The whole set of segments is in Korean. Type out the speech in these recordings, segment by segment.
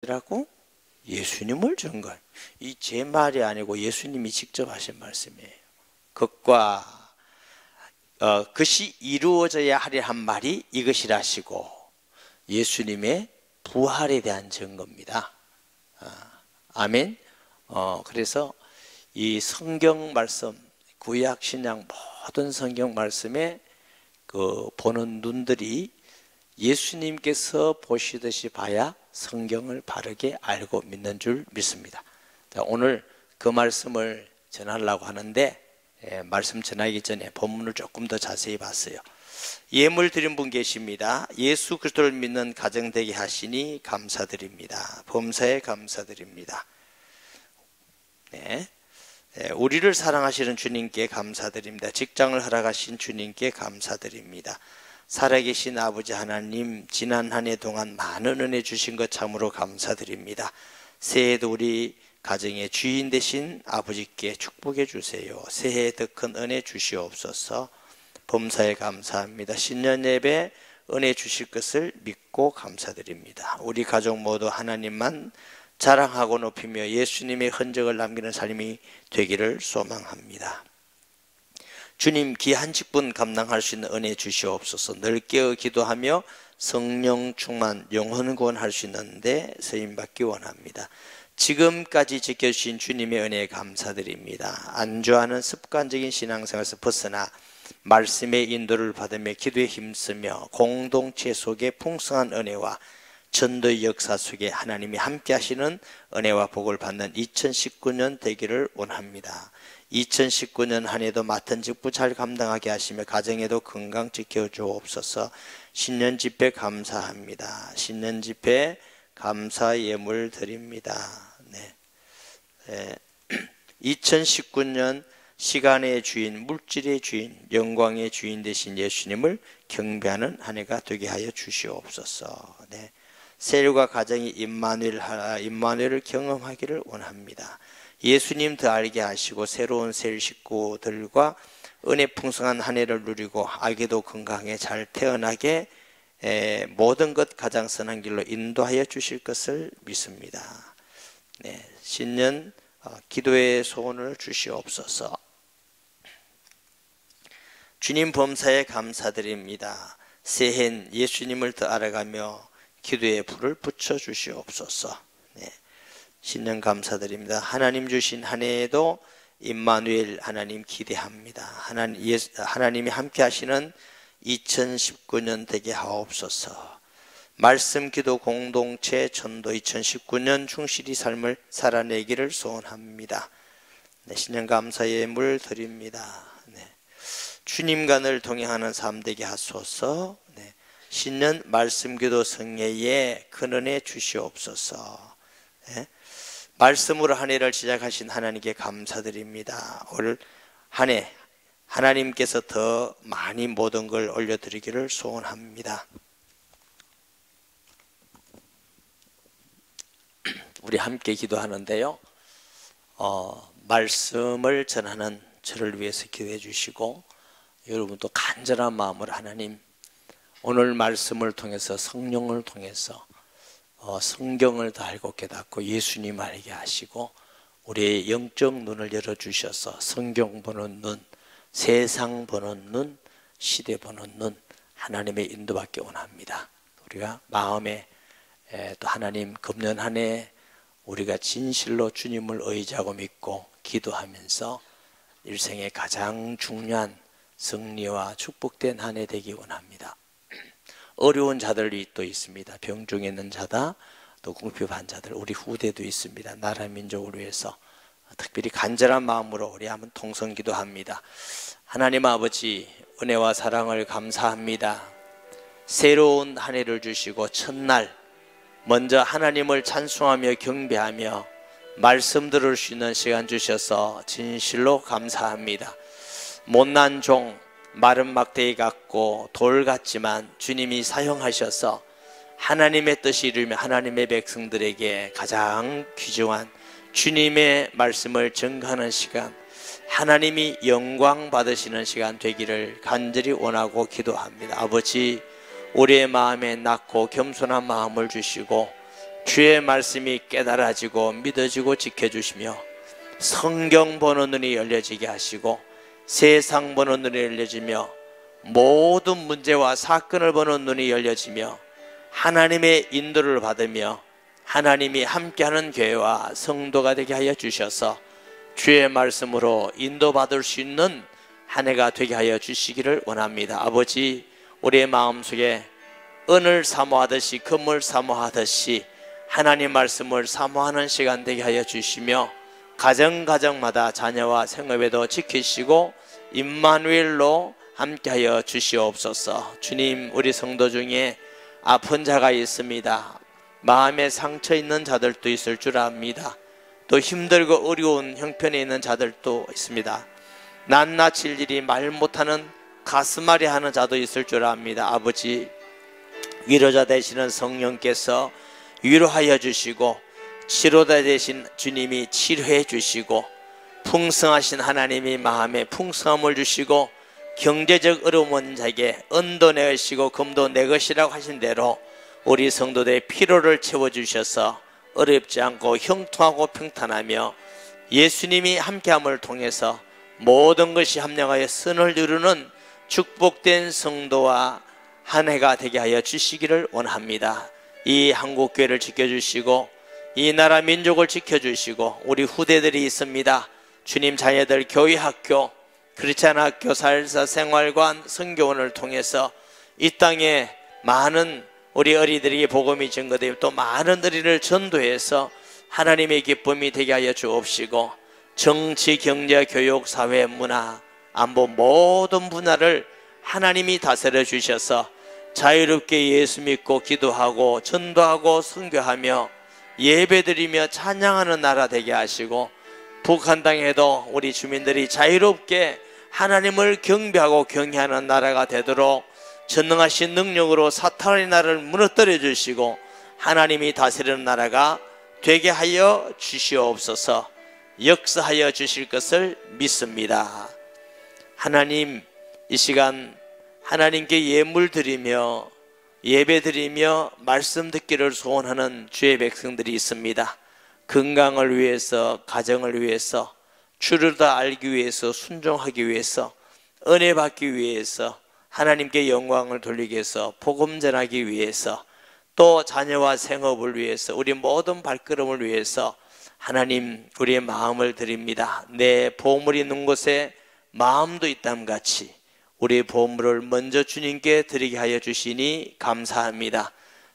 라고 예수님을 증거해. 이 제 말이 아니고 예수님이 직접 하신 말씀이에요. 그것이 이루어져야 하려 한 말이 이것이라시고 예수님의 부활에 대한 증거입니다. 아멘. 그래서 이 성경 말씀, 구약 신약 모든 성경 말씀에 보는 눈들이 예수님께서 보시듯이 봐야 성경을 바르게 알고 믿는 줄 믿습니다. 자, 오늘 그 말씀을 전하려고 하는데 말씀 전하기 전에 본문을 조금 더 자세히 봤어요. 예물 드린 분 계십니다. 예수 그리스도를 믿는 가정 되게 하시니 감사드립니다. 범사에 감사드립니다. 네. 우리를 사랑하시는 주님께 감사드립니다. 직장을 허락하신 주님께 감사드립니다. 살아계신 아버지 하나님, 지난 한 해 동안 많은 은혜 주신 것 참으로 감사드립니다. 새해에도 우리 가정의 주인 되신 아버지께 축복해 주세요. 새해에 더 큰 은혜 주시옵소서. 범사에 감사합니다. 신년 예배 은혜 주실 것을 믿고 감사드립니다. 우리 가족 모두 하나님만 자랑하고 높이며 예수님의 흔적을 남기는 삶이 되기를 소망합니다. 주님, 귀한 직분 감당할 수 있는 은혜 주시옵소서. 늘 깨어 기도하며 성령 충만 영혼 구원할 수 있는데 쓰임받기 원합니다. 지금까지 지켜주신 주님의 은혜에 감사드립니다. 안주하는 습관적인 신앙생활에서 벗어나 말씀의 인도를 받으며 기도에 힘쓰며 공동체 속에 풍성한 은혜와 전도의 역사 속에 하나님이 함께 하시는 은혜와 복을 받는 2019년 되기를 원합니다. 2019년 한 해도 맡은 직분 잘 감당하게 하시며 가정에도 건강 지켜주옵소서. 신년 집회 감사합니다. 신년 집회 감사 예물 드립니다. 네. 2019년 시간의 주인, 물질의 주인, 영광의 주인 되신 예수님을 경배하는 한 해가 되게 하여 주시옵소서. 네. 세율과 가정이 임마누엘을 경험하기를 원합니다. 예수님 더 알게 하시고 새로운 세율 식구들과 은혜 풍성한 한 해를 누리고 아기도 건강하게 잘 태어나게 모든 것 가장 선한 길로 인도하여 주실 것을 믿습니다. 네, 신년 기도의 소원을 주시옵소서. 주님 범사에 감사드립니다. 새해엔 예수님을 더 알아가며 기도의 불을 붙여 주시옵소서. 네, 신년 감사드립니다. 하나님 주신 한 해에도 임마누엘 하나님 기대합니다. 하나님이 함께 하시는 2019년 되게 하옵소서. 말씀 기도 공동체 전도 2019년 충실히 삶을 살아내기를 소원합니다. 네, 신년 감사 예물 드립니다. 네, 주님과 늘 동행하는 삶 되게 하소서. 네, 신년 말씀 기도 성례에 큰 은혜 주시옵소서. 네, 말씀으로 한 해를 시작하신 하나님께 감사드립니다. 올 한 해 하나님께서 더 많이 모든 걸 올려드리기를 소원합니다. 우리 함께 기도하는데요. 말씀을 전하는 저를 위해서 기도해 주시고 여러분도 간절한 마음으로 하나님 오늘 말씀을 통해서 성령을 통해서 성경을 더 알고 깨닫고 예수님 알게 하시고 우리의 영적 눈을 열어주셔서 성경 보는 눈, 세상 보는 눈, 시대 보는 눈 하나님의 인도받기 원합니다. 우리가 마음에 또 하나님 금년 한 해 우리가 진실로 주님을 의지하고 믿고 기도하면서 일생의 가장 중요한 승리와 축복된 한 해 되기 원합니다. 어려운 자들이 또 있습니다. 병중에 있는 자다, 또 궁핍한 자들, 우리 후대도 있습니다. 나라 민족을 위해서 특별히 간절한 마음으로 우리 한번 통성 기도합니다. 하나님 아버지 은혜와 사랑을 감사합니다. 새로운 한 해를 주시고 첫날 먼저 하나님을 찬송하며 경배하며 말씀 들을 수 있는 시간 주셔서 진실로 감사합니다. 못난 종 마른 막대기 같고 돌 같지만 주님이 사용하셔서 하나님의 뜻이 이루며 하나님의 백성들에게 가장 귀중한 주님의 말씀을 증거하는 시간, 하나님이 영광 받으시는 시간 되기를 간절히 원하고 기도합니다. 아버지, 우리의 마음에 낮고 겸손한 마음을 주시고 주의 말씀이 깨달아지고 믿어지고 지켜주시며 성경 보는 눈이 열려지게 하시고 세상 보는 눈이 열려지며 모든 문제와 사건을 보는 눈이 열려지며 하나님의 인도를 받으며 하나님이 함께하는 교회와 성도가 되게 하여 주셔서 주의 말씀으로 인도받을 수 있는 한 해가 되게 하여 주시기를 원합니다. 아버지, 우리의 마음속에 은을 사모하듯이 금을 사모하듯이 하나님 말씀을 사모하는 시간 되게 하여 주시며 가정마다 자녀와 생업에도 지키시고 임마누엘로 함께하여 주시옵소서. 주님, 우리 성도 중에 아픈 자가 있습니다. 마음에 상처 있는 자들도 있을 줄 압니다. 또 힘들고 어려운 형편에 있는 자들도 있습니다. 낱낱일 일이 말 못하는 가슴앓이 하는 자도 있을 줄 압니다. 아버지, 위로자 되시는 성령께서 위로하여 주시고 치료자 되신 주님이 치료해 주시고 풍성하신 하나님이 마음에 풍성함을 주시고 경제적 어려움 온 자에게 은도 내 것이고 금도 내 것이라고 하신 대로 우리 성도들의 피로를 채워주셔서 어렵지 않고 형통하고 평탄하며 예수님이 함께함을 통해서 모든 것이 합력하여 선을 이루는 축복된 성도와 한 해가 되게 하여 주시기를 원합니다. 이 한국교회를 지켜주시고 이 나라 민족을 지켜주시고 우리 후대들이 있습니다. 주님, 자녀들 교회 학교, 크리스찬 학교, 사회사 생활관, 선교원을 통해서 이 땅에 많은 우리 어린이들에게 복음이 증거되고 또 많은 어린이를 전도해서 하나님의 기쁨이 되게 하여 주옵시고 정치, 경제, 교육, 사회, 문화, 안보 모든 분야를 하나님이 다스려 주셔서 자유롭게 예수 믿고 기도하고 전도하고 선교하며 예배드리며 찬양하는 나라 되게 하시고 북한 땅에도 우리 주민들이 자유롭게 하나님을 경배하고 경외하는 나라가 되도록 전능하신 능력으로 사탄의 나라를 무너뜨려 주시고 하나님이 다스리는 나라가 되게 하여 주시옵소서. 역사하여 주실 것을 믿습니다. 하나님, 이 시간 하나님께 예물 드리며 예배 드리며 말씀 듣기를 소원하는 주의 백성들이 있습니다. 건강을 위해서, 가정을 위해서, 주를 더 알기 위해서, 순종하기 위해서, 은혜 받기 위해서, 하나님께 영광을 돌리기 위해서, 복음 전하기 위해서, 또 자녀와 생업을 위해서, 우리 모든 발걸음을 위해서 하나님, 우리의 마음을 드립니다. 내 보물이 있는 곳에 마음도 있담 같이 우리의 보물을 먼저 주님께 드리게 하여 주시니 감사합니다.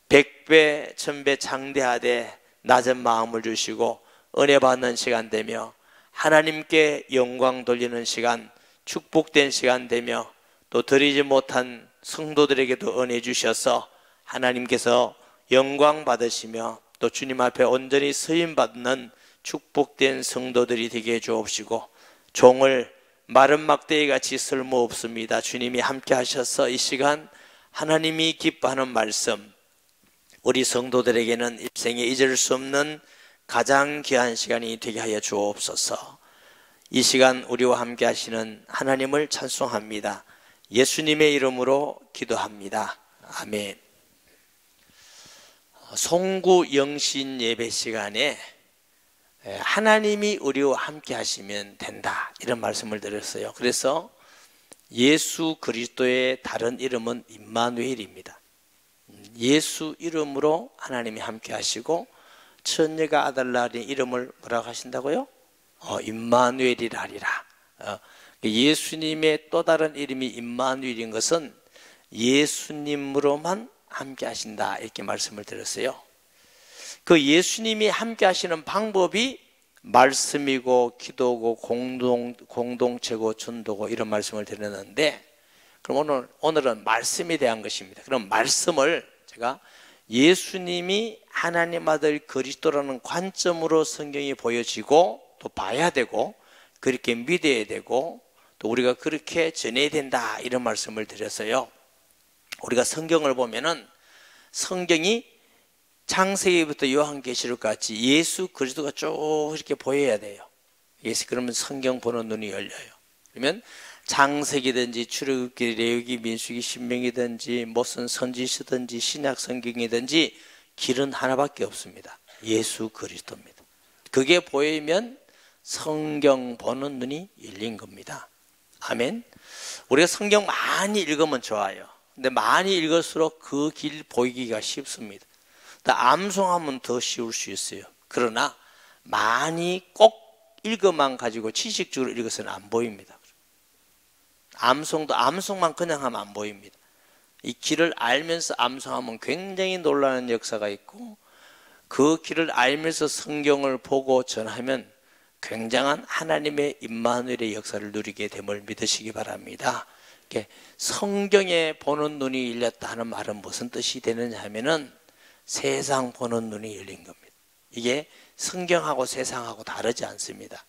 100배, 1000배 장대하되 낮은 마음을 주시고 은혜 받는 시간 되며 하나님께 영광 돌리는 시간, 축복된 시간 되며 또 드리지 못한 성도들에게도 은혜 주셔서 하나님께서 영광 받으시며 또 주님 앞에 온전히 쓰임 받는 축복된 성도들이 되게 해 주옵시고 종을 마른 막대기 같이 쓸모없습니다. 주님이 함께 하셔서 이 시간 하나님이 기뻐하는 말씀, 우리 성도들에게는 일생에 잊을 수 없는 가장 귀한 시간이 되게 하여 주옵소서. 이 시간 우리와 함께 하시는 하나님을 찬송합니다. 예수님의 이름으로 기도합니다. 아멘. 송구 영신 예배 시간에 하나님이 우리와 함께 하시면 된다, 이런 말씀을 드렸어요. 그래서 예수 그리스도의 다른 이름은 임마누엘입니다. 예수 이름으로 하나님이 함께 하시고 처녀가 아들 낳으니 이름을 뭐라고 하신다고요? 임마누엘이라 하리라. 예수님의 또 다른 이름이 임마누엘인 것은 예수님으로만 함께 하신다, 이렇게 말씀을 드렸어요. 그 예수님이 함께 하시는 방법이 말씀이고 기도고 공동체고 전도고 이런 말씀을 드렸는데, 그럼 오늘은 말씀에 대한 것입니다. 그럼 말씀을 제가 예수님이 하나님 아들 그리스도라는 관점으로 성경이 보여지고 또 봐야 되고 그렇게 믿어야 되고 또 우리가 그렇게 전해야 된다, 이런 말씀을 드렸어요. 우리가 성경을 보면은 성경이 창세기부터 요한계시록까지 예수 그리스도가 쭉 이렇게 보여야 돼요. 그러면 성경 보는 눈이 열려요. 그러면 창세기든지 출애굽기, 레위기, 민수기, 신명이든지 무슨 선지서든지 신약 성경이든지 길은 하나밖에 없습니다. 예수 그리스도입니다. 그게 보이면 성경 보는 눈이 열린 겁니다. 아멘. 우리가 성경 많이 읽으면 좋아요. 근데 많이 읽을수록 그 길 보이기가 쉽습니다. 암송하면 더 쉬울 수 있어요. 그러나 많이 꼭 읽어만 가지고 지식적으로 읽어서는 안 보입니다. 암송만 그냥 하면 안 보입니다. 이 길을 알면서 암송하면 굉장히 놀라는 역사가 있고, 그 길을 알면서 성경을 보고 전하면 굉장한 하나님의 임마누엘의 역사를 누리게 됨을 믿으시기 바랍니다. 성경에 보는 눈이 열렸다 하는 말은 무슨 뜻이 되느냐 하면은 세상 보는 눈이 열린 겁니다. 이게 성경하고 세상하고 다르지 않습니다.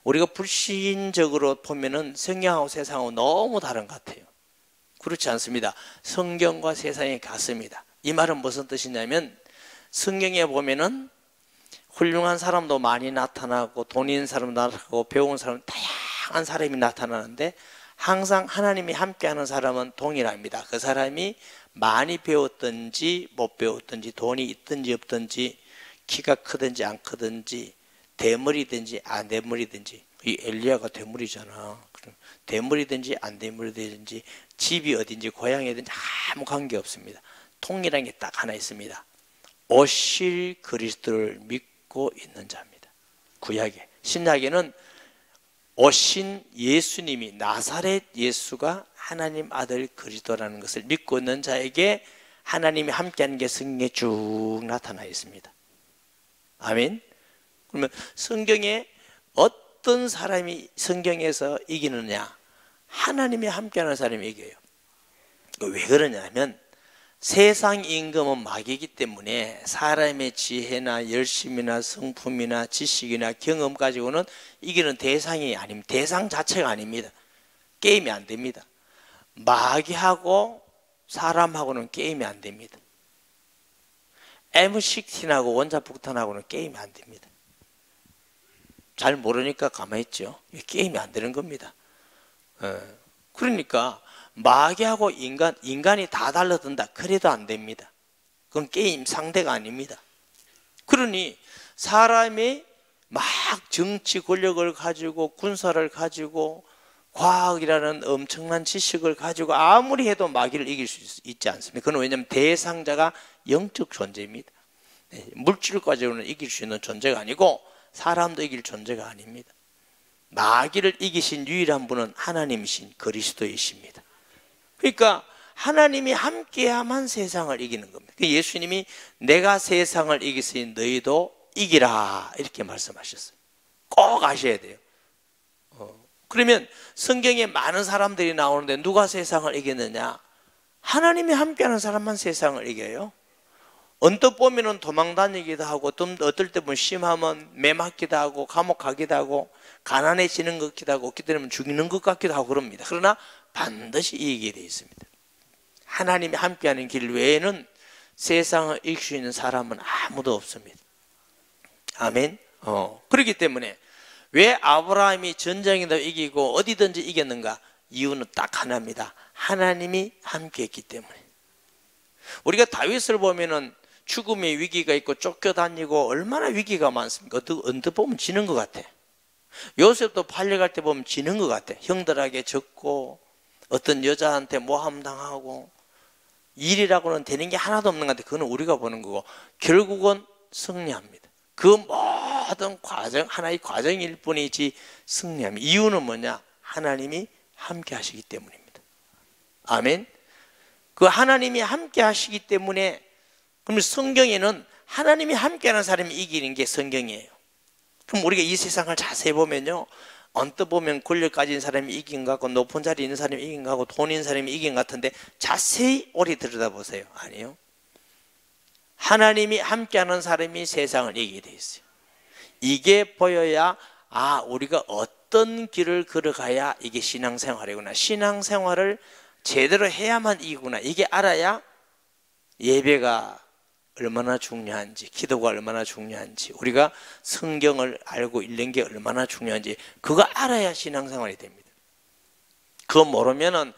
우리가 불신적으로 보면은 성경하고 세상하고 너무 다른 것 같아요. 그렇지 않습니다. 성경과 세상이 같습니다. 이 말은 무슨 뜻이냐면, 성경에 보면은 훌륭한 사람도 많이 나타나고, 돈 있는 사람도 나타나고, 배운 사람, 다양한 사람이 나타나는데, 항상 하나님이 함께하는 사람은 동일합니다. 그 사람이 많이 배웠든지 못 배웠든지, 돈이 있든지 없든지, 키가 크든지 안 크든지, 대물이든지 안 대물이든지. 이 엘리야가 대물이잖아. 대물이든지 안 대물이든지, 집이 어딘지 고향이 어딘지 아무 관계 없습니다. 통일한 게 딱 하나 있습니다. 오실 그리스도를 믿고 있는 자입니다. 구약에. 신약에는 오신 예수님이, 나사렛 예수가 하나님 아들 그리스도라는 것을 믿고 있는 자에게 하나님이 함께하는 게 성경에 쭉 나타나 있습니다. 아멘. 그러면 성경에 어떤 사람이 성경에서 이기느냐? 하나님이 함께하는 사람이 이겨요. 왜 그러냐면, 세상 임금은 마귀이기 때문에 사람의 지혜나 열심이나 성품이나 지식이나 경험 가지고는 이기는 대상이 아닙니다. 대상 자체가 아닙니다. 게임이 안 됩니다. 마귀하고 사람하고는 게임이 안 됩니다. M16하고 원자폭탄하고는 게임이 안 됩니다. 잘 모르니까 가만히 있죠. 게임이 안 되는 겁니다. 그러니까 마귀하고 인간이 다 달라든다. 그래도 안 됩니다. 그건 게임 상대가 아닙니다. 그러니 사람이 막 정치 권력을 가지고, 군사를 가지고, 과학이라는 엄청난 지식을 가지고 아무리 해도 마귀를 이길 수 있지 않습니다. 그건 왜냐하면 대상자가 영적 존재입니다. 물질 가지고는 이길 수 있는 존재가 아니고, 사람도 이길 존재가 아닙니다. 마귀를 이기신 유일한 분은 하나님이신 그리스도이십니다. 그러니까 하나님이 함께야만 세상을 이기는 겁니다. 예수님이 내가 세상을 이기시니 너희도 이기라, 이렇게 말씀하셨어요. 꼭 아셔야 돼요. 그러면 성경에 많은 사람들이 나오는데 누가 세상을 이겼느냐? 하나님이 함께하는 사람만 세상을 이겨요. 언뜻 보면은 도망 다니기도 하고, 또 어떨 때 보면 심하면 매 맞기도 하고, 감옥 가기도 하고, 가난해지는 것 같기도 하고, 어떻게 되면 죽이는 것 같기도 하고 그럽니다. 그러나 반드시 이기게 되어 있습니다. 하나님이 함께하는 길 외에는 세상을 이길 수 있는 사람은 아무도 없습니다. 아멘. 그렇기 때문에 왜 아브라함이 전쟁에도 이기고 어디든지 이겼는가? 이유는 딱 하나입니다. 하나님이 함께했기 때문에. 우리가 다윗을 보면은 죽음의 위기가 있고 쫓겨다니고 얼마나 위기가 많습니까? 언뜻 보면 지는 것 같아. 요셉도 팔려갈 때 보면 지는 것 같아. 형들에게 졌고, 어떤 여자한테 모함당하고, 일이라고는 되는 게 하나도 없는 것 같아. 그건 우리가 보는 거고, 결국은 승리합니다. 그 모든 과정, 하나의 과정일 뿐이지 승리합니다. 이유는 뭐냐? 하나님이 함께 하시기 때문입니다. 아멘. 그 하나님이 함께 하시기 때문에, 그럼 성경에는 하나님이 함께하는 사람이 이기는 게 성경이에요. 그럼 우리가 이 세상을 자세히 보면요, 언뜻 보면 권력 가진 사람이 이긴 것 같고, 높은 자리에 있는 사람이 이긴 것 같고, 돈 있는 사람이 이긴 것 같은데, 자세히 오래 들여다보세요. 아니요. 하나님이 함께하는 사람이 세상을 이기게 돼 있어요. 이게 보여야, 우리가 어떤 길을 걸어가야 이게 신앙생활이구나, 신앙생활을 제대로 해야만 이기구나, 이게 알아야 예배가 얼마나 중요한지, 기도가 얼마나 중요한지, 우리가 성경을 알고 읽는 게 얼마나 중요한지, 그거 알아야 신앙생활이 됩니다. 그거 모르면은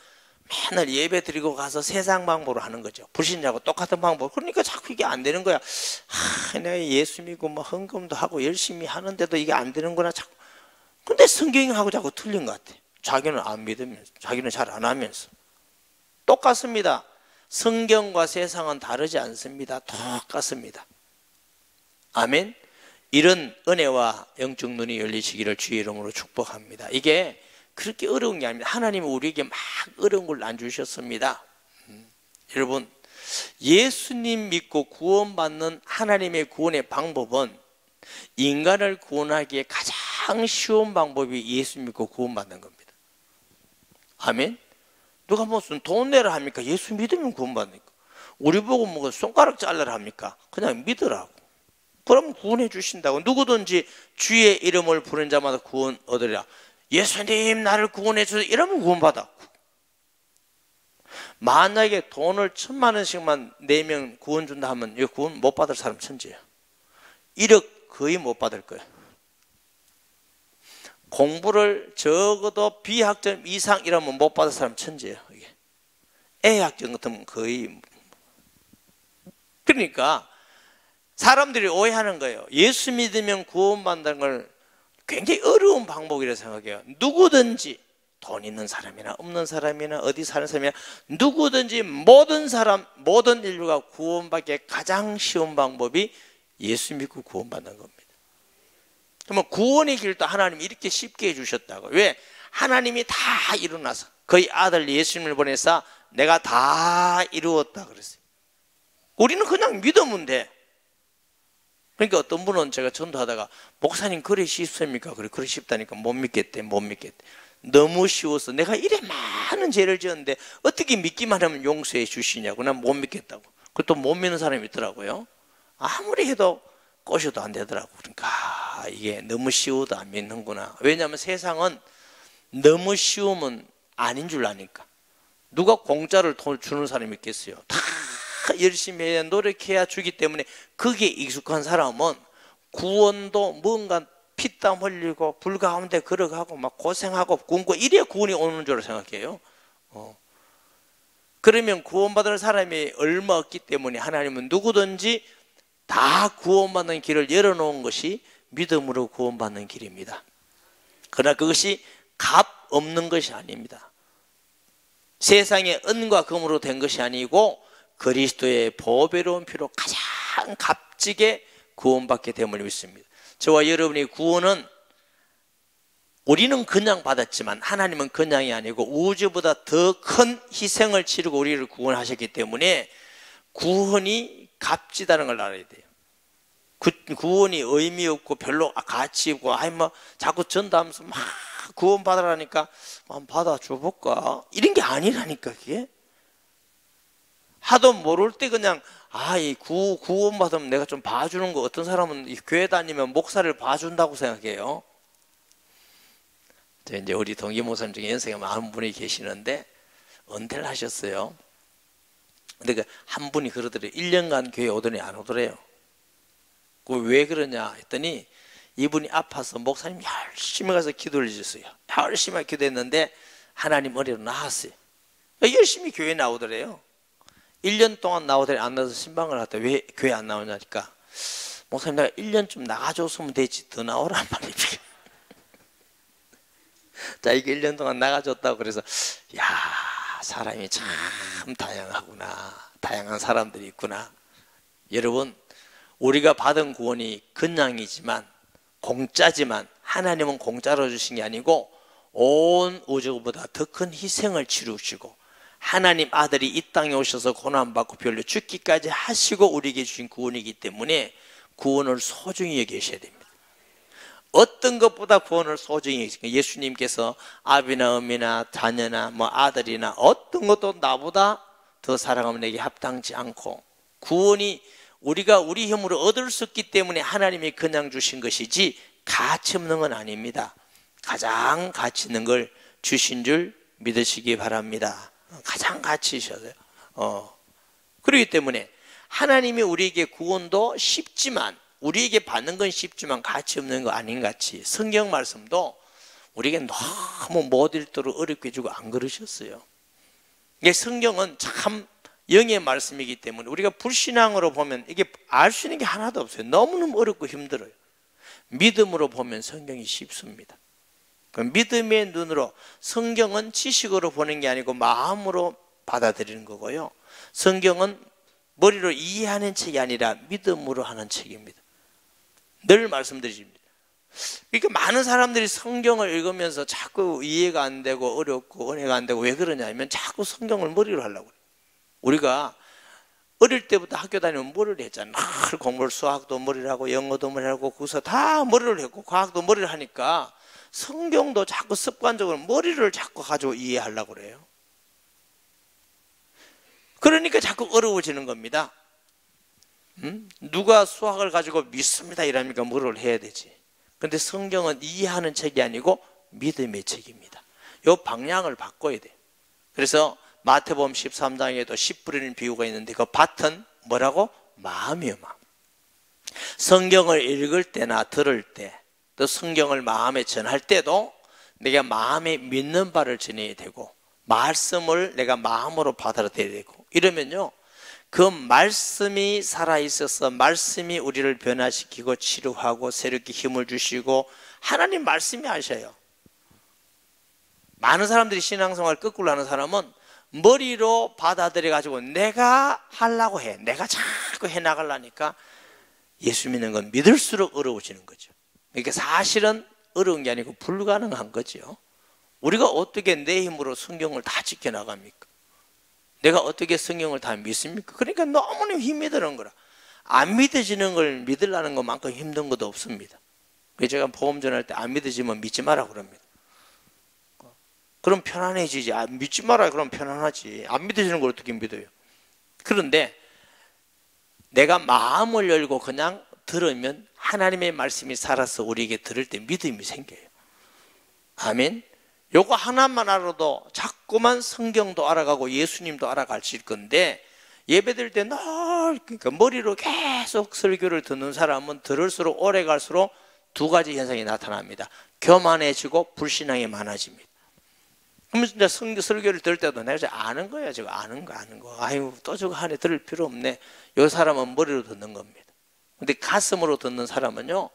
맨날 예배 드리고 가서 세상 방법으로 하는 거죠. 불신자하고 똑같은 방법. 그러니까 자꾸 이게 안 되는 거야. 내가 예수 믿고 뭐 헌금도 하고 열심히 하는데도 이게 안 되는구나. 자꾸. 근데 성경하고 자꾸 틀린 것 같아. 자기는 안 믿으면서, 자기는 잘 안 하면서. 똑같습니다. 성경과 세상은 다르지 않습니다. 똑같습니다. 아멘. 이런 은혜와 영적 눈이 열리시기를 주의 이름으로 축복합니다. 이게 그렇게 어려운 게 아닙니다. 하나님은 우리에게 막 어려운 걸 안 주셨습니다. 여러분, 예수님 믿고 구원받는 하나님의 구원의 방법은 인간을 구원하기에 가장 쉬운 방법이 예수 믿고 구원받는 겁니다. 아멘. 누가 무슨 돈 내라 합니까? 예수 믿으면 구원받으니까. 우리 보고 뭐 손가락 잘라라 합니까? 그냥 믿으라고. 그럼 구원해 주신다고. 누구든지 주의 이름을 부르는 자마다 구원 얻으리라. 예수님 나를 구원해 주세요. 이러면 구원받아. 만약에 돈을 1,000만 원씩만 내면 구원 준다 하면 이거 구원 못 받을 사람 천지예요. 1억 거의 못 받을 거예요. 공부를 적어도 B학점 이상 이러면 못 받을 사람 천지예요. 이게 A학점 같으면 거의. 그러니까 사람들이 오해하는 거예요. 예수 믿으면 구원받는 걸 굉장히 어려운 방법이라고 생각해요. 누구든지 돈 있는 사람이나 없는 사람이나 어디 사는 사람이나 누구든지 모든 사람, 모든 인류가 구원받기에 가장 쉬운 방법이 예수 믿고 구원받는 겁니다. 그러면 구원의 길도 하나님이 이렇게 쉽게 해주셨다고. 왜? 하나님이 다 이루나서 그의 아들 예수님을 보내사 내가 다 이루었다 그랬어요. 우리는 그냥 믿으면 돼. 그러니까 어떤 분은 제가 전도하다가 목사님 그래 쉽습니까? 그래 쉽다니까 못 믿겠대. 너무 쉬워서 내가 이래 많은 죄를 지었는데 어떻게 믿기만 하면 용서해 주시냐고. 난 못 믿겠다고. 그것도 못 믿는 사람이 있더라고요. 아무리 해도 꼬셔도 안 되더라고. 그러니까 이게 너무 쉬워도 안 믿는구나. 왜냐하면 세상은 너무 쉬우면 아닌 줄 아니까. 누가 공짜를 돈 주는 사람이 있겠어요? 다 열심히 해야 노력해야 주기 때문에 거기에 익숙한 사람은 구원도 뭔가 피땀 흘리고 불 가운데 걸어가고 막 고생하고 굶고 이래야 구원이 오는 줄 생각해요. 그러면 구원받을 사람이 얼마 없기 때문에 하나님은 누구든지 다 구원받는 길을 열어놓은 것이 믿음으로 구원받는 길입니다. 그러나 그것이 값 없는 것이 아닙니다. 세상의 은과 금으로 된 것이 아니고 그리스도의 보배로운 피로 가장 값지게 구원받게 됨을 믿습니다. 저와 여러분의 구원은 우리는 그냥 받았지만 하나님은 그냥이 아니고 우주보다 더 큰 희생을 치르고 우리를 구원하셨기 때문에 구원이 값지다는 걸 알아야 돼요. 구원이 의미 없고 별로 가치 없고 자꾸 전도하면서 막 구원 받으라니까 받아 줘볼까 이런 게 아니라니까. 그게 하도 모를 때 그냥 이 구원 받으면 내가 좀 봐주는 거. 어떤 사람은 교회 다니면 목사를 봐준다고 생각해요. 이제 우리 동기 목사님 중에 연세가 많은 분이 계시는데 은퇴를 하셨어요. 근데 한 분이 그러더래요. 1년간 교회 오더니 안 오더래요. 왜 그러냐 했더니 이분이 아파서 목사님 열심히 가서 기도를 해줬어요. 열심히 기도했는데 하나님 은혜로 나았어요. 열심히 교회 나오더래요. 1년 동안 나오더니 안 나와서 신방을 하다. 왜 교회 안 나오냐니까 목사님 내가 1년쯤 나가줬으면 되지 더 나오란 말입니다. 자, 이게 1년 동안 나가줬다고. 그래서 사람이 참 다양하구나. 다양한 사람들이 있구나. 여러분, 우리가 받은 구원이 그냥이지만 공짜지만 하나님은 공짜로 주신 게 아니고 온 우주보다 더 큰 희생을 치르시고 하나님 아들이 이 땅에 오셔서 고난받고 별로 죽기까지 하시고 우리에게 주신 구원이기 때문에 구원을 소중히 여기셔야 됩니다. 어떤 것보다 구원을 소중히 여기십니까? 예수님께서 아비나 어미나 자녀나 아들이나 어떤 것도 나보다 더 사랑하면 내게 합당치 않고 구원이 우리가 우리 힘으로 얻을 수 없기 때문에 하나님이 그냥 주신 것이지 가치 없는 건 아닙니다. 가장 가치 있는 걸 주신 줄 믿으시기 바랍니다. 가장 가치 있어요. 그렇기 때문에 하나님이 우리에게 구원도 쉽지만 우리에게 받는 건 쉽지만 가치 없는 거 아닌 같이 성경 말씀도 우리에게 너무 못 읽도록 어렵게 주고 안 그러셨어요. 이게 성경은 참 영의 말씀이기 때문에 우리가 불신앙으로 보면 이게 알 수 있는 게 하나도 없어요. 너무너무 어렵고 힘들어요. 믿음으로 보면 성경이 쉽습니다. 그 믿음의 눈으로, 성경은 지식으로 보는 게 아니고 마음으로 받아들이는 거고요. 성경은 머리로 이해하는 책이 아니라 믿음으로 하는 책입니다. 늘 말씀드립니다. 그러니까 많은 사람들이 성경을 읽으면서 자꾸 이해가 안 되고 어렵고 은혜가 안 되고 왜 그러냐면 자꾸 성경을 머리로 하려고 그래요. 우리가 어릴 때부터 학교 다니면 머리를 했잖아요. 늘 공부를, 수학도 머리를 하고 영어도 머리를 하고 국사 다 머리를 했고 과학도 머리를 하니까 성경도 자꾸 습관적으로 머리를 자꾸 가지고 이해하려고 그래요. 그러니까 자꾸 어려워지는 겁니다. 누가 수학을 가지고 믿습니다 이러니까 뭐를 해야 되지. 그런데 성경은 이해하는 책이 아니고 믿음의 책입니다. 이 방향을 바꿔야 돼요. 그래서 마태복음 13장에도 씨 뿌리는 비유가 있는데 그 밭은 뭐라고? 마음이요, 마음. 성경을 읽을 때나 들을 때, 또 성경을 마음에 전할 때도 내가 마음에 믿는 바를 전해야 되고 말씀을 내가 마음으로 받아들여야 되고, 이러면요 그 말씀이 살아있어서 말씀이 우리를 변화시키고 치료하고 새롭게 힘을 주시고 하나님 말씀이 하셔요. 많은 사람들이 신앙생활 거꾸로 하는 사람은 머리로 받아들여 가지고 내가 하려고 해, 내가 자꾸 해나가려니까 예수 믿는 건 믿을수록 어려워지는 거죠. 그러니까 사실은 어려운 게 아니고 불가능한 거죠. 우리가 어떻게 내 힘으로 성경을 다 지켜나갑니까? 내가 어떻게 성경을 다 믿습니까? 그러니까 너무나 힘이 드는 거라. 안 믿어지는 걸 믿으려는 것만큼 힘든 것도 없습니다. 그래서 제가 복음 전할 때 안 믿어지면 믿지 마라 그럽니다. 그럼 편안해지지. 믿지 마라 그러면 편안하지. 안 믿어지는 걸 어떻게 믿어요? 그런데 내가 마음을 열고 그냥 들으면 하나님의 말씀이 살아서 우리에게 들을 때 믿음이 생겨요. 아멘. 요거 하나만 알아도 자꾸만 성경도 알아가고 예수님도 알아갈 건데, 예배드릴 때 늘 그러니까 머리로 계속 설교를 듣는 사람은 들을수록 오래 갈수록 두 가지 현상이 나타납니다. 교만해지고 불신앙이 많아집니다. 그러면 진짜 설교를 들을 때도 내가 아는 거야. 저거 아는 거. 아유, 또 저거 하네. 들을 필요 없네. 요 사람은 머리로 듣는 겁니다. 근데 가슴으로 듣는 사람은요,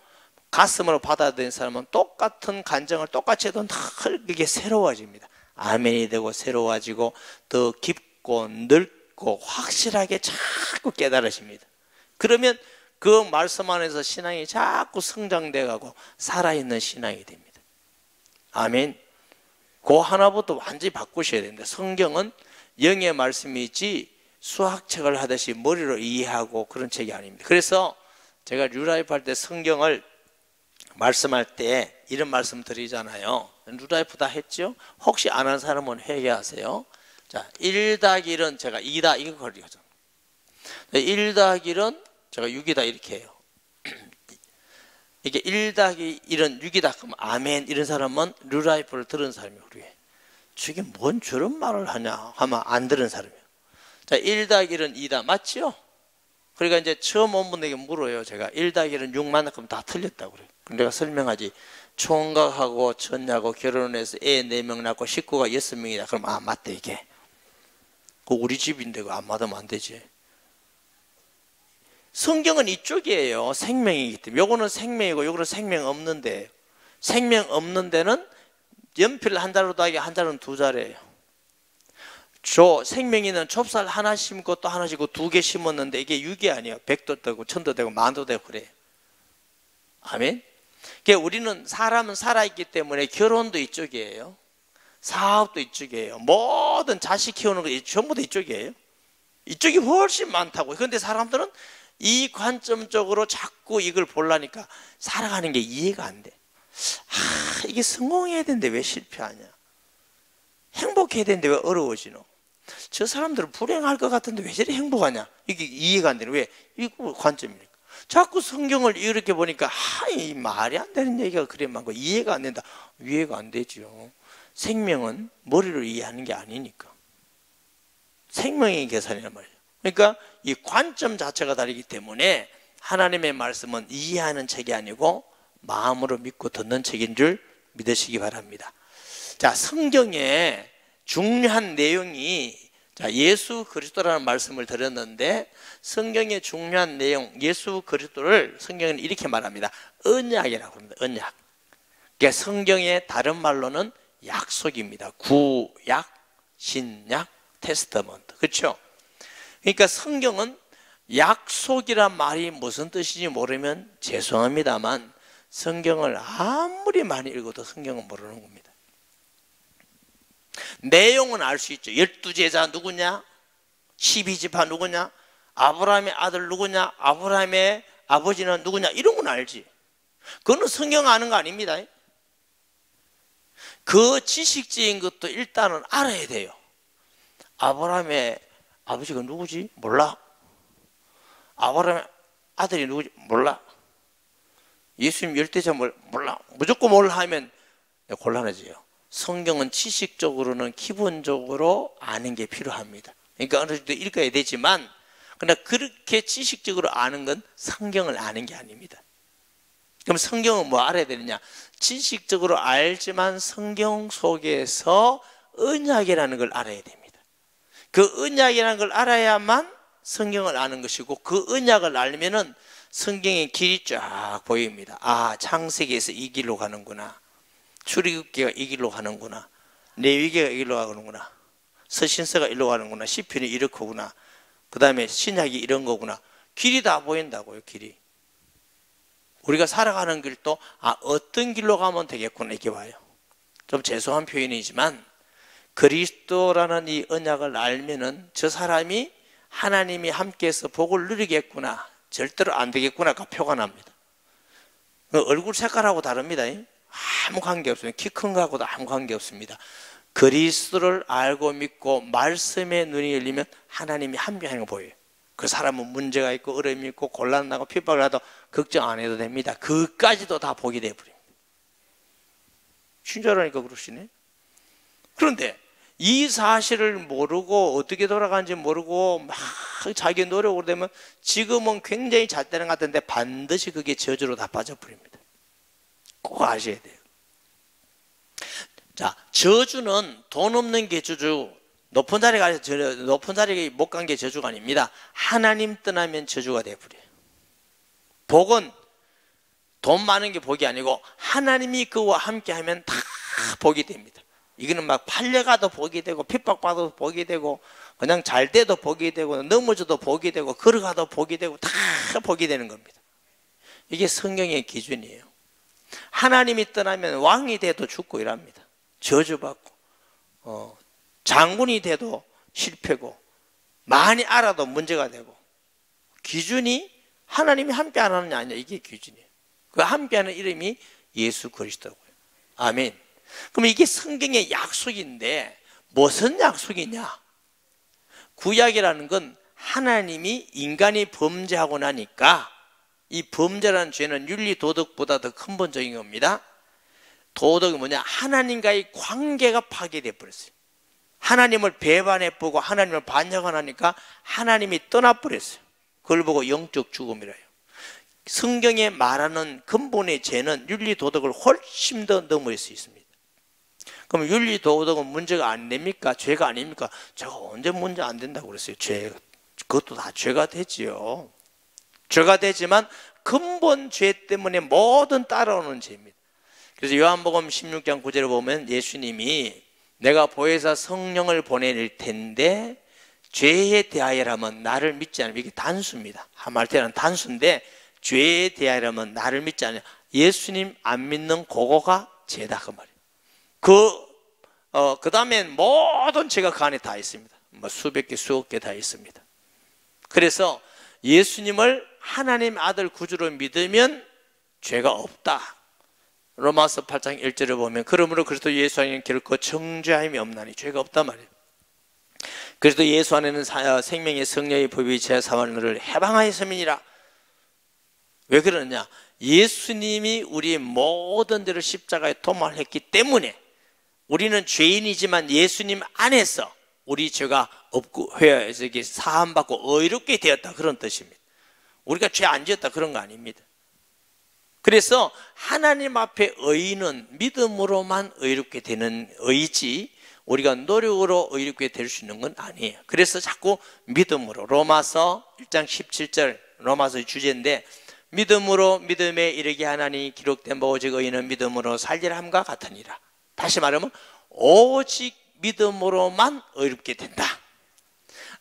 가슴으로 받아들이는 사람은 똑같은 간증을 똑같이 해도 늘 이게 새로워집니다. 아멘이 되고 새로워지고 더 깊고 넓고 확실하게 자꾸 깨달으십니다. 그러면 그 말씀 안에서 신앙이 자꾸 성장돼 가고 살아있는 신앙이 됩니다. 아멘. 그 하나부터 완전히 바꾸셔야 됩니다. 성경은 영의 말씀이지 수학책을 하듯이 머리로 이해하고 그런 책이 아닙니다. 그래서 제가 뉴라이프 할 때 성경을 말씀할 때 이런 말씀 드리잖아요. 뉴라이프 다 했죠? 혹시 안 한 사람은 회개하세요. 자, 1-1은 제가 2다 이거 걸리거든요. 1-1은 제가 6이다 이렇게 해요. 이게 1-1은 6이다 그러면 아멘 이런 사람은 뉴라이프를 들은 사람이에요. 우리에 저게 뭔 저런 말을 하냐 하면 안 들은 사람이에요. 자, 1-1은 2다 맞죠? 그러니까 이제 처음 온 분에게 물어요. 제가 1-1은 6만 그럼 다 틀렸다고 그래요. 그럼 내가 설명하지. 총각하고 전냐고 결혼해서 애 4명 낳고 식구가 6명이다. 그럼 맞다 이게. 그 우리 집인데 그거 안 맞으면 안 되지. 성경은 이쪽이에요. 생명이기 때문에. 요거는 생명이고 요거는 생명 없는데, 생명 없는 데는 연필 한 자루 더하기 한 자루는 2자루예요. 생명 있는 좁쌀 하나 심고 또 하나 심고 2개 심었는데 이게 6이 아니에요. 100도 되고 1000도 되고 만도 되고 그래요. 아멘. 그러니까 우리는 사람은 살아있기 때문에 결혼도 이쪽이에요. 사업도 이쪽이에요. 모든 자식 키우는 거 전부 다 이쪽이에요. 이쪽이 훨씬 많다고요. 그런데 사람들은 이 관점적으로 자꾸 이걸 보려니까 살아가는 게 이해가 안 돼. 이게 성공해야 되는데 왜 실패하냐? 행복해야 되는데 왜 어려워지노? 저 사람들은 불행할 것 같은데 왜 저리 행복하냐? 이게 이해가 안 되는. 왜? 이거 관점이니까. 자꾸 성경을 이렇게 보니까 이 말이 안 되는 얘기가 그래 많고 이해가 안 된다. 이해가 안 되죠. 생명은 머리로 이해하는 게 아니니까. 생명의 계산이란 말이에요. 그러니까 이 관점 자체가 다르기 때문에 하나님의 말씀은 이해하는 책이 아니고 마음으로 믿고 듣는 책인 줄 믿으시기 바랍니다. 자, 성경에 중요한 내용이 예수 그리스도라는 말씀을 드렸는데 성경의 중요한 내용, 예수 그리스도를 성경은 이렇게 말합니다. 언약이라고 합니다. 언약. 그러니까 성경의 다른 말로는 약속입니다. 구약, 신약, 테스터먼트. 그렇죠? 그러니까 성경은 약속이란 말이 무슨 뜻인지 모르면 죄송합니다만 성경을 아무리 많이 읽어도 성경은 모르는 겁니다. 내용은 알 수 있죠. 12제자 누구냐? 12지파 누구냐? 아브라함의 아들 누구냐? 아브라함의 아버지는 누구냐? 이런 건 알지. 그거는 성경 아는 거 아닙니다. 그 지식적인 것도 일단은 알아야 돼요. 아브라함의 아버지가 누구지? 몰라. 아브라함의 아들이 누구지? 몰라. 예수님 열대자 몰라. 무조건 몰라 하면 곤란해져요. 성경은 지식적으로는 기본적으로 아는 게 필요합니다. 그러니까 어느 정도 읽어야 되지만 그러나 그렇게 지식적으로 아는 건 성경을 아는 게 아닙니다. 그럼 성경은 뭐 알아야 되느냐? 지식적으로 알지만 성경 속에서 언약이라는 걸 알아야 됩니다. 그 언약이라는 걸 알아야만 성경을 아는 것이고 그 언약을 알면은 성경의 길이 쫙 보입니다. 아, 창세기에서 이 길로 가는구나. 출애굽기가 이 길로 가는구나. 레위기가 이 길로 가는구나. 서신서가 이리로 가는구나. 시편이 이렇구나. 그 다음에 신약이 이런 거구나. 길이 다 보인다고요. 길이. 우리가 살아가는 길도 어떤 길로 가면 되겠구나 이렇게 봐요. 좀 죄송한 표현이지만 그리스도라는 이 언약을 알면은 저 사람이 하나님이 함께해서 복을 누리겠구나. 절대로 안 되겠구나가 표가 납니다. 얼굴 색깔하고 다릅니다. 아무 관계 없습니다. 키 큰 거하고도 아무 관계 없습니다. 그리스도를 알고 믿고 말씀에 눈이 열리면 하나님이 함께하는 거 보여요. 그 사람은 문제가 있고 어려움이 있고 곤란하고 핍박을 하도 걱정 안 해도 됩니다. 그까지도 다 복이 되어버립니다. 신자라니까 그러시네. 그런데 이 사실을 모르고 어떻게 돌아가는지 모르고 막 자기 노력으로 되면 지금은 굉장히 잘 되는 것 같은데 반드시 그게 저주로 다 빠져버립니다. 꼭 아셔야 돼요. 자, 저주는 돈 없는 게 저주, 높은 자리에 못 간 게 저주가 아닙니다. 하나님 떠나면 저주가 되어버려요. 복은 돈 많은 게 복이 아니고 하나님이 그와 함께 하면 다 복이 됩니다. 이거는 막 팔려가도 복이 되고 핍박받아도 복이 되고 그냥 잘 돼도 복이 되고 넘어져도 복이 되고 걸어가도 복이 되고 다 복이 되는 겁니다. 이게 성경의 기준이에요. 하나님이 떠나면 왕이 돼도 죽고 이랍니다. 저주받고 장군이 돼도 실패고 많이 알아도 문제가 되고 기준이 하나님이 함께 안 하느냐 아니냐 이게 기준이에요. 그 함께하는 이름이 예수 그리스도고요. 아멘. 그럼 이게 성경의 약속인데 무슨 약속이냐? 구약이라는 건 하나님이 인간이 범죄하고 나니까 이 범죄라는 죄는 윤리 도덕보다 더 근본적인 겁니다. 도덕이 뭐냐? 하나님과의 관계가 파괴돼 버렸어요. 하나님을 배반해보고 하나님을 반역하니까 하나님이 떠나버렸어요. 그걸 보고 영적 죽음이라요. 성경에 말하는 근본의 죄는 윤리 도덕을 훨씬 더 넘을 수 있습니다. 그럼 윤리 도덕은 문제가 안 됩니까? 죄가 아닙니까? 제가 언제 문제 안 된다고 그랬어요. 죄, 그것도 다 죄가 되지요. 죄가 되지만 근본 죄 때문에 모든 따라오는 죄입니다. 그래서 요한복음 16장 9절을 보면 예수님이 내가 보혜사 성령을 보낼 텐데 죄에 대하여라면 나를 믿지 않으면 이게 단수입니다. 하말테는 단수인데 죄에 대하여라면 나를 믿지 않으면 예수님 안 믿는 그거가 죄다 그 말이에요. 그 다음엔 모든 죄가 그 안에 다 있습니다. 뭐 수백 개 수억 개 다 있습니다. 그래서 예수님을 하나님 아들 구주로 믿으면 죄가 없다. 로마서 8장 1절을 보면 그러므로 그리스도 예수 안에는 결코 정죄함이 없나니 죄가 없단 말이에요. 그리스도 예수 안에는 생명의 성령의 법이 죄 사하는 것을 해방하였음이니라. 왜 그러냐? 예수님이 우리의 모든 죄를 십자가에 도말했기 때문에 우리는 죄인이지만 예수님 안에서 우리 죄가 없고 회개해서 사함받고 의롭게 되었다 그런 뜻입니다. 우리가 죄 안 지었다 그런 거 아닙니다. 그래서 하나님 앞에 의인은 믿음으로만 의롭게 되는 의지, 우리가 노력으로 의롭게 될 수 있는 건 아니에요. 그래서 자꾸 믿음으로, 로마서 1장 17절 로마서의 주제인데, 믿음으로 믿음에 이르게 하나니 기록된 바 오직 의인은 믿음으로 살리라 함과 같으니라. 다시 말하면 오직 믿음으로만 의롭게 된다.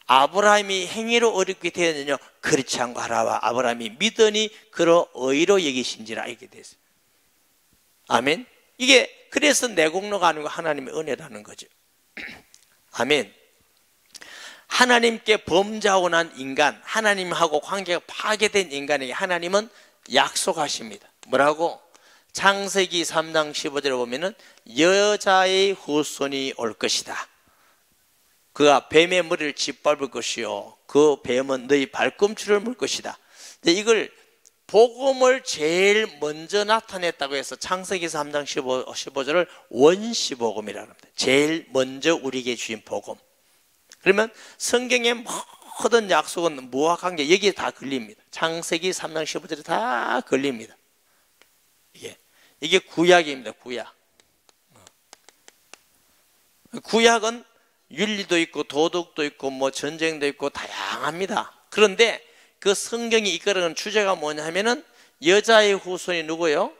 아브라함이 행위로 의롭게 되었느냐? 그렇지 않고 하라와 아브라함이 믿으니 그로 의로 여기신지라, 이렇게 됐어요. 아멘. 이게 그래서 내 공로가 아니고 하나님의 은혜라는 거죠. 아멘. 하나님께 범죄하고 난 인간, 하나님하고 관계가 파괴된 인간에게 하나님은 약속하십니다. 뭐라고? 창세기 3장 15절에 보면은 여자의 후손이 올 것이다. 그가 뱀의 머리를 짓밟을 것이요 그 뱀은 너희 발꿈치를 물 것이다. 이걸 복음을 제일 먼저 나타냈다고 해서 창세기 3장 15절을 원시복음이라고 합니다. 제일 먼저 우리에게 주신 복음. 그러면 성경의 모든 약속은 뭐와 관계? 여기에 다 걸립니다. 창세기 3장 15절에 다 걸립니다. 이게 구약입니다. 구약. 구약은 윤리도 있고 도덕도 있고 뭐 전쟁도 있고 다양합니다. 그런데 그 성경이 이끌어가는 주제가 뭐냐 하면은 여자의 후손이 누구예요?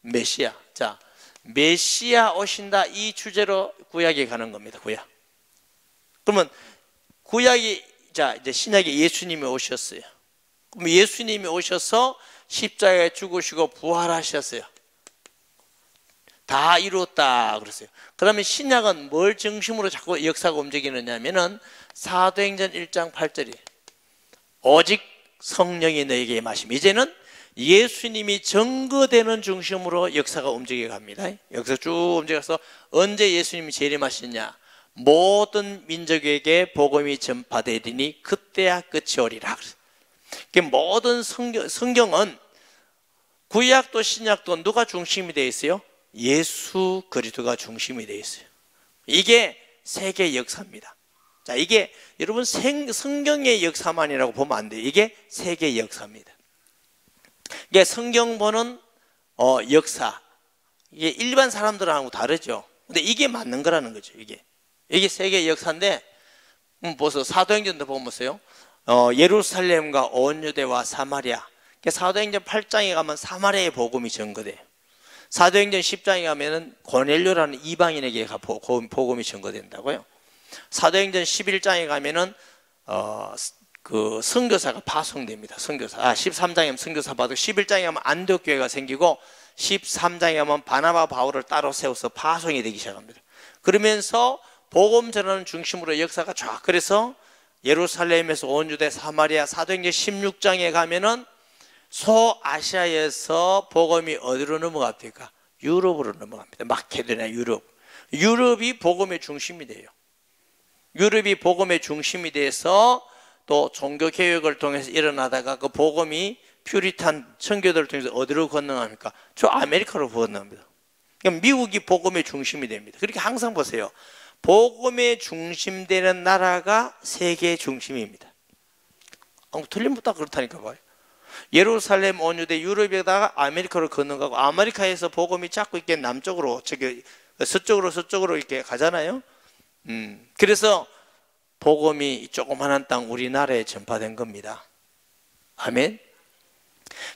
메시아. 자, 메시아 오신다, 이 주제로 구약에 가는 겁니다. 구약. 그러면 구약이, 자, 이제 신약에 예수님이 오셨어요. 그럼 예수님이 오셔서 십자가에 죽으시고 부활하셨어요. 다 이루었다 그랬어요. 그러면 신약은 뭘 중심으로 자꾸 역사가 움직이느냐 하면은 사도행전 1장 8절이 오직 성령이 너에게 임하심. 이제는 예수님이 증거되는 중심으로 역사가 움직여 갑니다. 여기서 쭉 움직여서 언제 예수님이 재림하시냐? 모든 민족에게 복음이 전파되리니 그때야 끝이 오리라. 그러니까 모든 성경은 구약도 신약도 누가 중심이 되어 있어요? 예수 그리스도가 중심이 되어 있어요. 이게 세계 역사입니다. 자, 이게 여러분 성경의 역사만이라고 보면 안 돼요. 이게 세계 역사입니다. 이게 성경 보는 역사, 이게 일반 사람들하고 다르죠. 근데 이게 맞는 거라는 거죠. 이게 세계 역사인데, 보세요. 사도행전도 보면서요. 예루살렘과 온 유대와 사마리아. 사도행전 8장에 가면 사마리아의 복음이 전거돼요. 사도행전 10장에 가면은 고넬료라는 이방인에게 복음이 전거된다고요. 사도행전 11장에 가면은 그 선교사가 파송됩니다. 선교사. 13장에 가면 선교사 받고 11장에 가면 안디옥 교회가 생기고 13장에 가면 바나바 바울을 따로 세워서 파송이 되기 시작합니다. 그러면서 복음 전하는 중심으로 역사가 쫙. 그래서 예루살렘에서 온 유대 사마리아. 사도행전 16장에 가면은 소아시아에서 복음이 어디로 넘어갑니까? 유럽으로 넘어갑니다. 마케도니아, 유럽이 복음의 중심이 돼요. 유럽이 복음의 중심이 돼서 또 종교 개혁을 통해서 일어나다가 그 복음이 퓨리탄 청교도를 통해서 어디로 건너갑니까? 저 아메리카로 건너갑니다. 그러니까 미국이 복음의 중심이 됩니다. 그렇게 항상 보세요. 복음의 중심되는 나라가 세계의 중심입니다. 틀린 것도 그렇다니까 봐요. 예루살렘, 온 유대, 유럽에다가 아메리카로 건너가고, 아메리카에서 복음이 자꾸 이렇게 남쪽으로, 서쪽으로 이렇게 가잖아요. 그래서 복음이 조그만한 땅 우리나라에 전파된 겁니다. 아멘.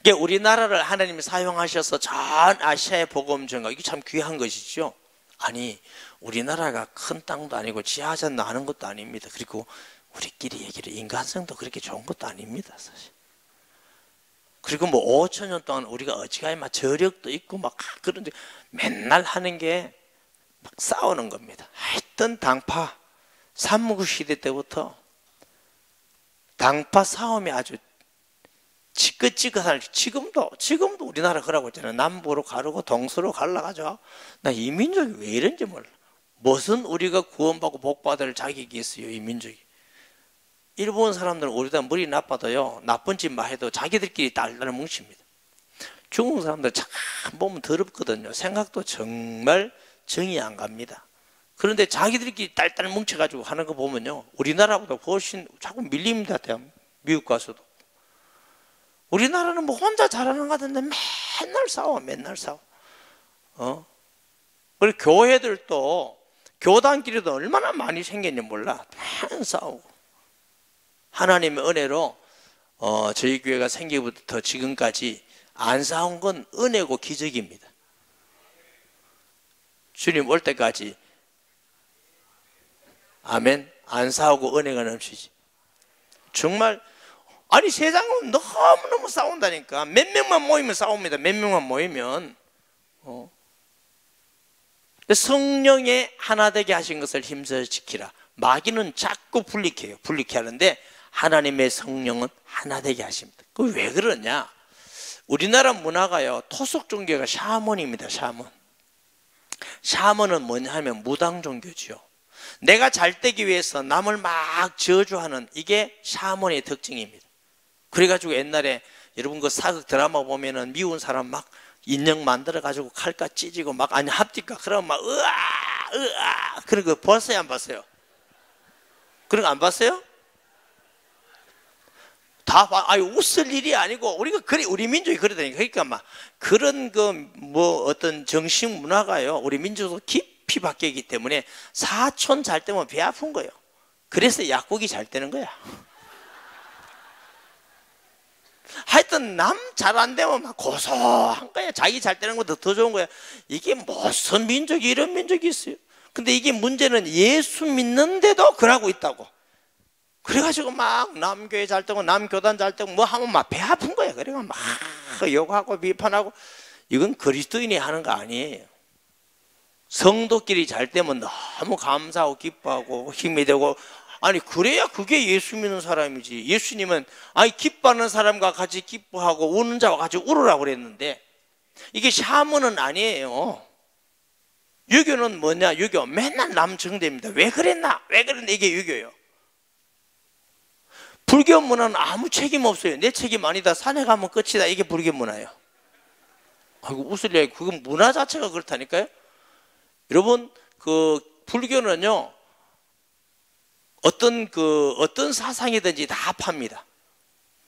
그러니까 우리나라를 하나님이 사용하셔서 전 아시아의 복음 전가, 이게 참 귀한 것이죠. 아니, 우리나라가 큰 땅도 아니고 지하산 나는 것도 아닙니다. 그리고 우리끼리 얘기를 인간성도 그렇게 좋은 것도 아닙니다, 사실. 그리고 뭐 5천 년 동안 우리가 어지간히 막 저력도 있고 막 그런데 맨날 하는 게 막 싸우는 겁니다. 하여튼 당파, 삼국시대 때부터 당파 싸움이 아주 지긋지긋한, 지금도 우리나라 그러고 있잖아요. 남부로 가르고 동서로 갈라가죠. 나 이 민족이 왜 이런지 몰라. 무슨 우리가 구원받고 복받을 자격이 있어요, 이 민족이. 일본 사람들은 우리보다 머리 나빠도요, 나쁜 짓만 해도 자기들끼리 딸딸 뭉칩니다. 중국 사람들 참 보면 더럽거든요. 생각도 정말 정이 안 갑니다. 그런데 자기들끼리 딸딸 뭉쳐가지고 하는 거 보면요, 우리나라보다 훨씬 자꾸 밀립니다. 미국 가서도. 우리나라는 뭐 혼자 잘하는 것 같은데 맨날 싸워, 맨날 싸워. 그리고 교회들도 교단끼리도 얼마나 많이 생겼는지 몰라. 맨날 싸우고. 하나님의 은혜로 저희 교회가 생기부터 지금까지 안 싸운 건 은혜고 기적입니다. 주님 올 때까지 아멘. 안 싸우고 은혜가 넘치지. 정말 아니 세상은 너무너무 싸운다니까. 몇 명만 모이면 싸웁니다. 몇 명만 모이면. 성령의 하나 되게 하신 것을 힘써 지키라. 마귀는 자꾸 분리해요. 분리케 하는데 하나님의 성령은 하나 되게 하십니다. 그 왜 그러냐? 우리나라 문화가요, 토속 종교가 샤먼입니다. 샤먼. 샤먼은 뭐냐 하면 무당 종교지요. 내가 잘 되기 위해서 남을 막 저주하는 이게 샤먼의 특징입니다. 그래가지고 옛날에 여러분 그 사극 드라마 보면은 미운 사람 막 인형 만들어가지고 칼까 찢고 막 아니 합디까 그러면 막 으아 그런 거 봤어요 안 봤어요? 그런 거 안 봤어요? 다 봐. 아니 웃을 일이 아니고 우리가 그래 우리 민족이 그러다니까. 그러니까 막 그런 그 뭐 어떤 정식 문화가요 우리 민족도 깊이 박혀 있기 때문에 사촌 잘 때면 배 아픈 거예요. 그래서 약국이 잘 되는 거야. 하여튼 남 잘 안 되면 막 고소한 거야. 자기 잘 되는 것도 더 좋은 거야. 이게 무슨 민족이 이런 민족이 있어요. 근데 이게 문제는 예수 믿는데도 그러고 있다고. 그래가지고 막 남교회 잘 되고 남교단 잘 되고 뭐 하면 막 배 아픈 거야. 그래가 막 욕하고 비판하고. 이건 그리스도인이 하는 거 아니에요. 성도끼리 잘 되면 너무 감사하고 기뻐하고 힘이 되고. 아니 그래야 그게 예수 믿는 사람이지. 예수님은 아니 기뻐하는 사람과 같이 기뻐하고 우는 자와 같이 울으라고 그랬는데 이게 샤먼은 아니에요. 유교는 뭐냐? 유교 맨날 남 정죄입니다. 왜 그랬나? 왜 그랬나? 이게 유교예요. 불교 문화는 아무 책임 없어요. 내 책임 아니다. 산에 가면 끝이다. 이게 불교 문화예요. 아이고 웃을 일 그건 문화 자체가 그렇다니까요. 여러분 그 불교는요. 어떤 사상이든지 다 팝니다.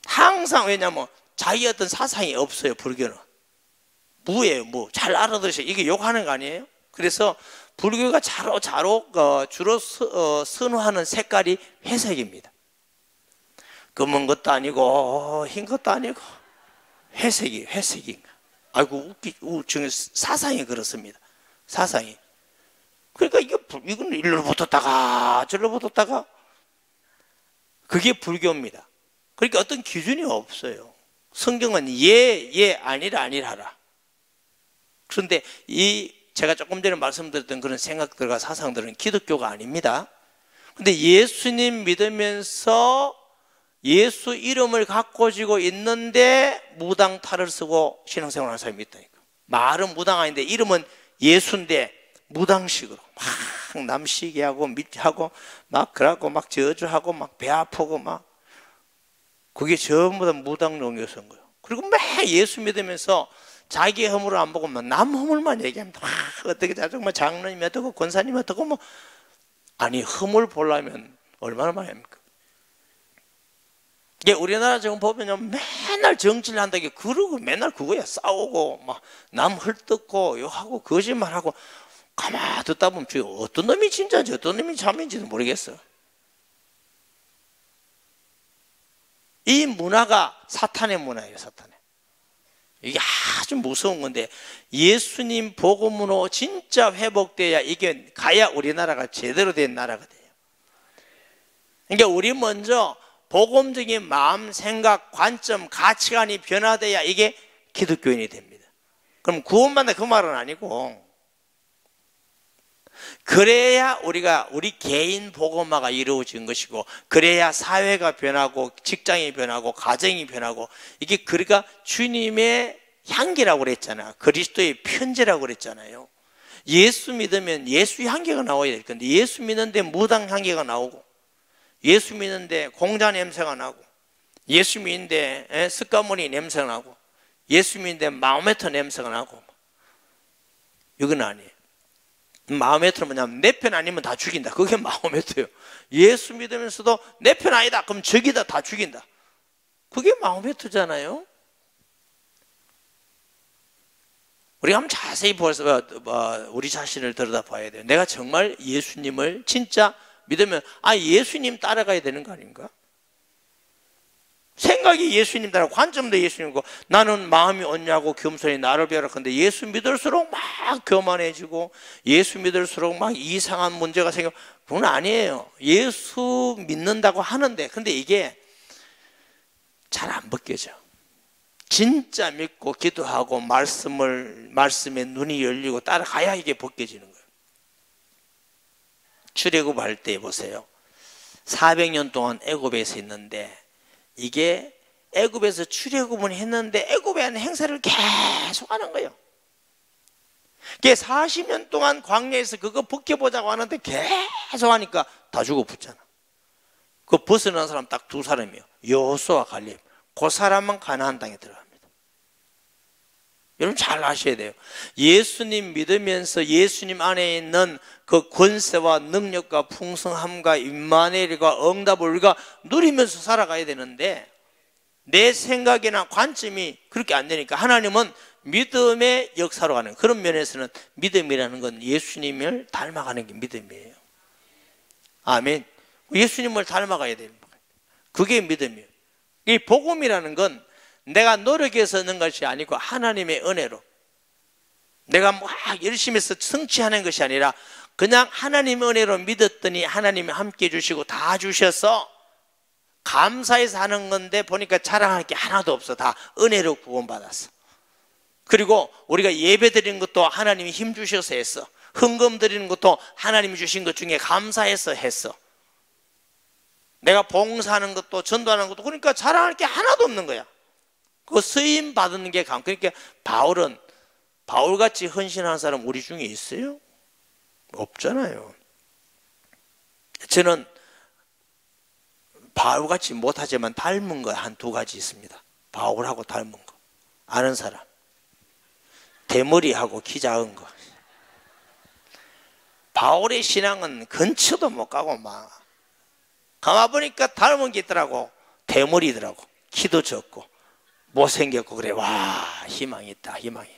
항상 왜냐면 자기 어떤 사상이 없어요. 불교는 무예요. 무. 잘 알아들으세요. 이게 욕하는 거 아니에요? 그래서 불교가 주로 선호하는 색깔이 회색입니다. 검은 것도 아니고 흰 것도 아니고 회색인가. 아이고 지금 사상이 그렇습니다. 사상이. 그러니까 이건 일로 붙었다가 절로 붙었다가 그게 불교입니다. 그러니까 어떤 기준이 없어요. 성경은 예 아니라 아니라라. 그런데 제가 조금 전에 말씀드렸던 그런 생각들과 사상들은 기독교가 아닙니다. 근데 예수님 믿으면서 예수 이름을 갖고 지고 있는데 무당 탈을 쓰고 신앙생활하는 사람이 있다니까. 말은 무당 아닌데 이름은 예수인데 무당식으로 막 남시게 하고 밑하고 막 그러고 막 저주하고 막 배 아프고 막 그게 전부 다 무당 종교인 거예요. 그리고 매 예수 믿으면서 자기 허물을 안 보고 남 허물만 얘기합니다. 어떻게 정말 장로님이 어떻고 권사님이 어떻고 뭐 아니 허물 보려면 얼마나 많이 합니까? 이게 우리나라 지금 보면요 맨날 정치를 한다게 그러고 맨날 그거야. 싸우고 막 남 헐뜯고 욕하고 거짓말하고 가만 듣다 보면 어떤 놈이 진짜인지 어떤 놈이 참인지도 모르겠어. 이 문화가 사탄의 문화예요. 사탄의. 이게 아주 무서운 건데 예수님 복음으로 진짜 회복돼야 이게 가야 우리나라가 제대로 된 나라가 돼요. 그러니까 우리 먼저 복음적인 마음, 생각, 관점, 가치관이 변화돼야 이게 기독교인이 됩니다. 그럼 구원받는다 그 말은 아니고 그래야 우리 개인 복음화가 이루어진 것이고 그래야 사회가 변하고 직장이 변하고 가정이 변하고 이게 그러니까 주님의 향기라고 그랬잖아요. 그리스도의 편지라고 그랬잖아요. 예수 믿으면 예수의 향기가 나와야 될 건데 예수 믿는데 무당 향기가 나오고 예수 믿는데 공자 냄새가 나고 예수 믿는데 스카모니 냄새가 나고 예수 믿는데 마호메트 냄새가 나고 이건 아니에요. 마호메트는 뭐냐면 내 편 아니면 다 죽인다. 그게 마호메트예요. 예수 믿으면서도 내 편 아니다. 그럼 적이다. 다 죽인다. 그게 마호메트잖아요. 우리가 한번 자세히 보아서 우리 자신을 들여다봐야 돼요. 내가 정말 예수님을 진짜 믿으면 예수님 따라가야 되는 거 아닌가? 생각이 예수님 따라 관점도 예수님이고 나는 마음이 언냐고 겸손히 나를 배우라. 근데 예수 믿을수록 막 교만해지고 예수 믿을수록 막 이상한 문제가 생겨. 그건 아니에요. 예수 믿는다고 하는데 근데 이게 잘 안 벗겨져. 진짜 믿고 기도하고 말씀에 눈이 열리고 따라가야 이게 벗겨지는 거예요. 출애굽할 때 보세요. 400년 동안 애굽에서 있는데 이게 애굽에서 출애굽은 했는데 애굽에 하는 행사를 계속 하는 거예요. 그게 40년 동안 광야에서 그거 벗겨보자고 하는데 계속 하니까 다 죽어 붙잖아. 그 벗어난 사람 딱 두 사람이에요. 여호수아와 갈렙. 그 사람만 가나안 땅에 들어갑니다. 여러분 잘 아셔야 돼요. 예수님 믿으면서 예수님 안에 있는 그 권세와 능력과 풍성함과 임마누엘과 응답을 우리가 누리면서 살아가야 되는데 내 생각이나 관점이 그렇게 안 되니까 하나님은 믿음의 역사로 가는 그런 면에서는 믿음이라는 건 예수님을 닮아가는 게 믿음이에요. 아멘. 예수님을 닮아가야 됩니다. 그게 믿음이에요. 이 복음이라는 건 내가 노력해서 얻는 것이 아니고 하나님의 은혜로 내가 막 열심히 해서 성취하는 것이 아니라 그냥 하나님의 은혜로 믿었더니 하나님이 함께 해주시고 다 주셔서 감사해서 하는 건데 보니까 자랑할 게 하나도 없어. 다 은혜로 구원받았어. 그리고 우리가 예배 드리는 것도 하나님이 힘 주셔서 했어. 헌금 드리는 것도 하나님이 주신 것 중에 감사해서 했어. 내가 봉사하는 것도 전도하는 것도 그러니까 자랑할 게 하나도 없는 거야. 그 쓰임 받는 게 그러니까 바울같이 헌신하는 사람 우리 중에 있어요? 없잖아요. 저는 바울같이 못하지만 닮은 거 한 두 가지 있습니다. 바울하고 닮은 거 아는 사람. 대머리하고 키 작은 거. 바울의 신앙은 근처도 못 가고 막 가만보니까 닮은 게 있더라고. 대머리더라고. 키도 적고 못생겼고 그래. 와 희망이 있다. 희망이.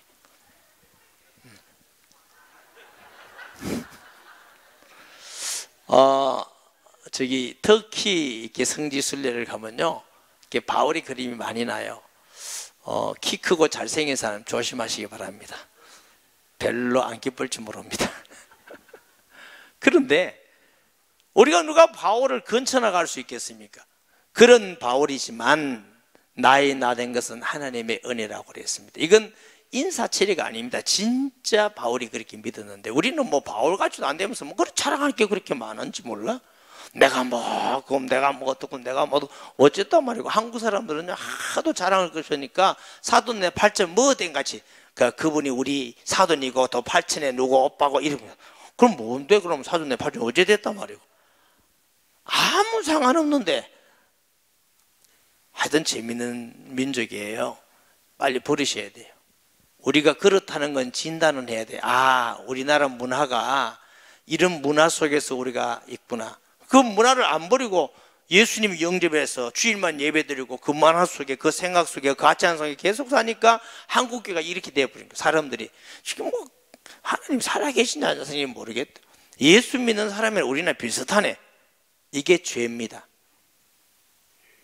저기 터키 이렇게 성지 순례를 가면요, 이렇게 바울이 그림이 많이 나요. 키 크고 잘생긴 사람 조심하시기 바랍니다. 별로 안 기쁠지 모릅니다. 그런데 우리가 누가 바울을 근처 나갈 수 있겠습니까? 그런 바울이지만 나이 나된 것은 하나님의 은혜라고 그랬습니다. 이건 인사치레가 아닙니다. 진짜 바울이 그렇게 믿었는데 우리는 뭐 바울같이도 안 되면서 뭐 그렇게 자랑할 게 그렇게 많은지 몰라? 내가 뭐 내가 뭐 어떻고 내가 뭐 어쨌단 말이고 한국 사람들은 하도 자랑을 그러니까 사돈네 팔촌 뭐된 같이 그분이 우리 사돈이고 또 팔촌에 누구 오빠고 이러면 그럼 뭔데 그럼 사돈네 팔촌 어제 됐단 말이고 아무 상관없는데 하여튼 재밌는 민족이에요. 빨리 버리셔야 돼요. 우리가 그렇다는 건 진단은 해야 돼. 우리나라 문화가 이런 문화 속에서 우리가 있구나. 그 문화를 안 버리고 예수님 영접해서 주일만 예배드리고 그 문화 속에 그 생각 속에 그 가치관 속에 계속 사니까 한국교회가 이렇게 되어버린 거예요. 사람들이 지금 뭐 하나님 살아계시냐 안 계시냐 모르겠다. 예수 믿는 사람이 우리나 비슷하네. 이게 죄입니다.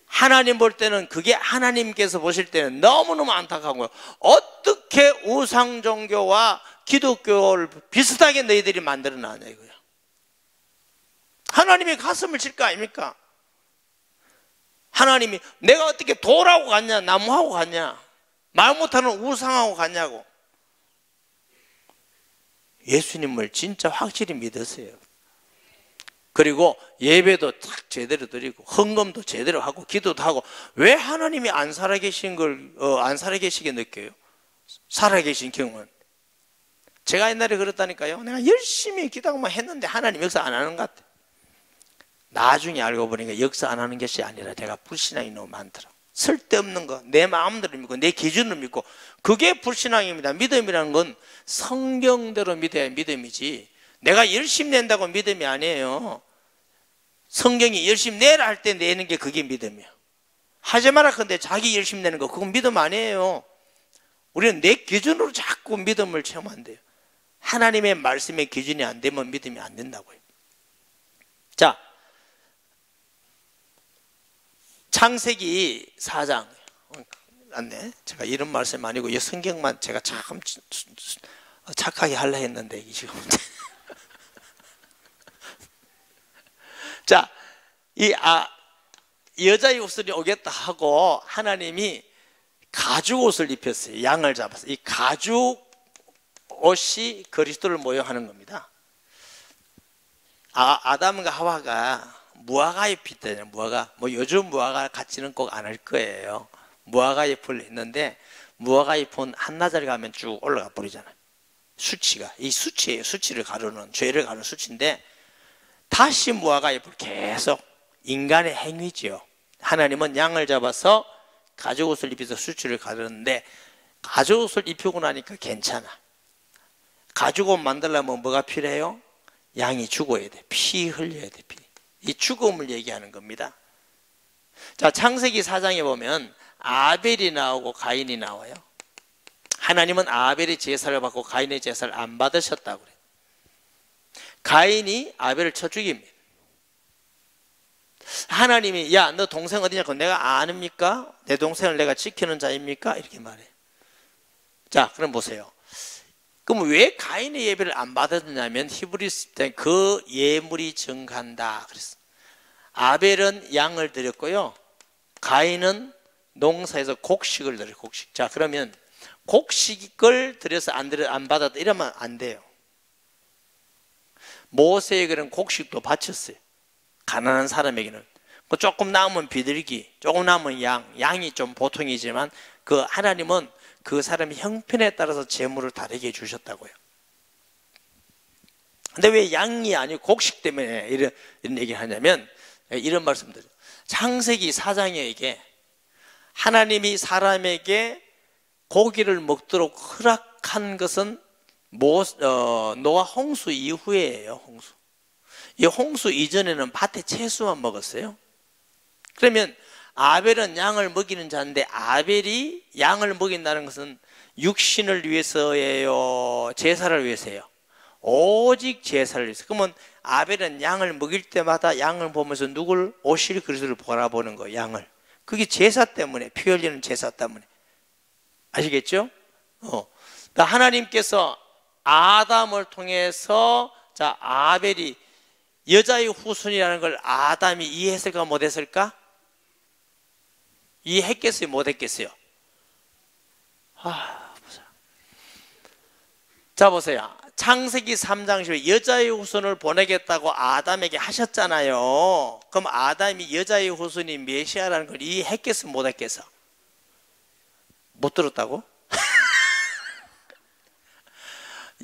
하나님 볼 때는 그게 하나님께서 보실 때는 너무너무 안타까운 거예요. 어떻게 우상 종교와 기독교를 비슷하게 너희들이 만들어놨냐 이거예요. 하나님이 가슴을 칠 거 아닙니까? 하나님이 내가 어떻게 돌하고 갔냐, 나무하고 갔냐, 말 못하는 우상하고 갔냐고. 예수님을 진짜 확실히 믿으세요. 그리고 예배도 딱 제대로 드리고 헌금도 제대로 하고 기도도 하고. 왜 하나님이 안 살아계신 걸 안 살아계시게 느껴요? 살아계신 경우는 제가 옛날에 그랬다니까요. 내가 열심히 기도하고만 했는데 하나님 역사 안 하는 것 같아. 나중에 알고 보니까 역사 안 하는 것이 아니라 내가 불신앙이 너무 많더라. 쓸데없는 거, 내 마음대로 믿고 내 기준으로 믿고, 그게 불신앙입니다. 믿음이라는 건 성경대로 믿어야 믿음이지 내가 열심히 낸다고 믿음이 아니에요. 성경이 열심히 내라 할 때 내는 게 그게 믿음이에요. 하지 마라 근데 자기 열심히 내는 거 그건 믿음 아니에요. 우리는 내 기준으로 자꾸 믿음을 체험하면 안 돼요. 하나님의 말씀의 기준이 안 되면 믿음이 안 된다고요. 자, 창세기 4장. 안네. 제가 이런 말씀 아니고 이 성경만 제가 참 착하게 하려 했는데 이게 지금. 자, 여자의 옷을 오겠다 하고 하나님이 가죽 옷을 입혔어요. 양을 잡아서. 이 가죽 옷이 그리스도를 모형하는 겁니다. 아담과 하와가 무화과 잎이 있잖아요. 무화과. 뭐 요즘 무화과 같이는 꼭 안 할 거예요. 무화과 잎을 했는데 무화과 잎은 한나절 가면 쭉 올라가 버리잖아요. 수치가. 이 수치예요. 수치를 가르는, 죄를 가르는 수치인데 다시 무화과 잎을 계속, 인간의 행위지요. 하나님은 양을 잡아서 가죽옷을 입혀서 수치를 가르는데 가죽옷을 입히고 나니까 괜찮아. 가죽옷 만들려면 뭐가 필요해요? 양이 죽어야 돼. 피 흘려야 돼. 피. 이 죽음을 얘기하는 겁니다. 자, 창세기 4장에 보면 아벨이 나오고 가인이 나와요. 하나님은 아벨의 제사를 받고 가인의 제사를 안 받으셨다고 그래요. 가인이 아벨을 쳐 죽입니다. 하나님이 야, 너 동생 어디냐고 내가 아닙니까? 내 동생을 내가 지키는 자입니까? 이렇게 말해요. 자, 그럼 보세요. 그럼 왜 가인의 예배를 안 받았냐면 히브리서 때 그 예물이 증가한다 그랬어. 아벨은 양을 드렸고요. 가인은 농사에서 곡식을 드려요. 곡식. 자, 그러면 곡식을 드려서 안 받았다 이러면 안 돼요. 모세에게는 곡식도 바쳤어요. 가난한 사람에게는. 조금 남으면 비둘기, 조금 남으면 양이 좀 보통이지만 그 하나님은 그 사람의 형편에 따라서 재물을 다르게 주셨다고요. 근데 왜 양이 아니고 곡식 때문에 이런 얘기를 하냐면 이런 말씀드려요. 창세기 4장에 이게 하나님이 사람에게 고기를 먹도록 허락한 것은 노아 홍수 이후에예요. 홍수. 이 홍수 이전에는 밭에 채소만 먹었어요. 그러면 아벨은 양을 먹이는 자인데 아벨이 양을 먹인다는 것은 육신을 위해서예요? 제사를 위해서예요? 오직 제사를 위해서. 그러면 아벨은 양을 먹일 때마다 양을 보면서 누굴? 오실 그리스도를 바라보는 거예요. 양을. 그게 제사 때문에, 피 흘리는 제사 때문에. 아시겠죠? 그러니까 하나님께서 아담을 통해서 자, 아벨이 여자의 후손이라는 걸 아담이 이해했을까 못했을까? 이해했겠어요? 못했겠어요? 보세요. 자, 보세요. 창세기 3장 10에 여자의 후손을 보내겠다고 아담에게 하셨잖아요. 그럼 아담이 여자의 후손이 메시아라는 걸 이해했겠어? 못했겠어? 못 들었다고?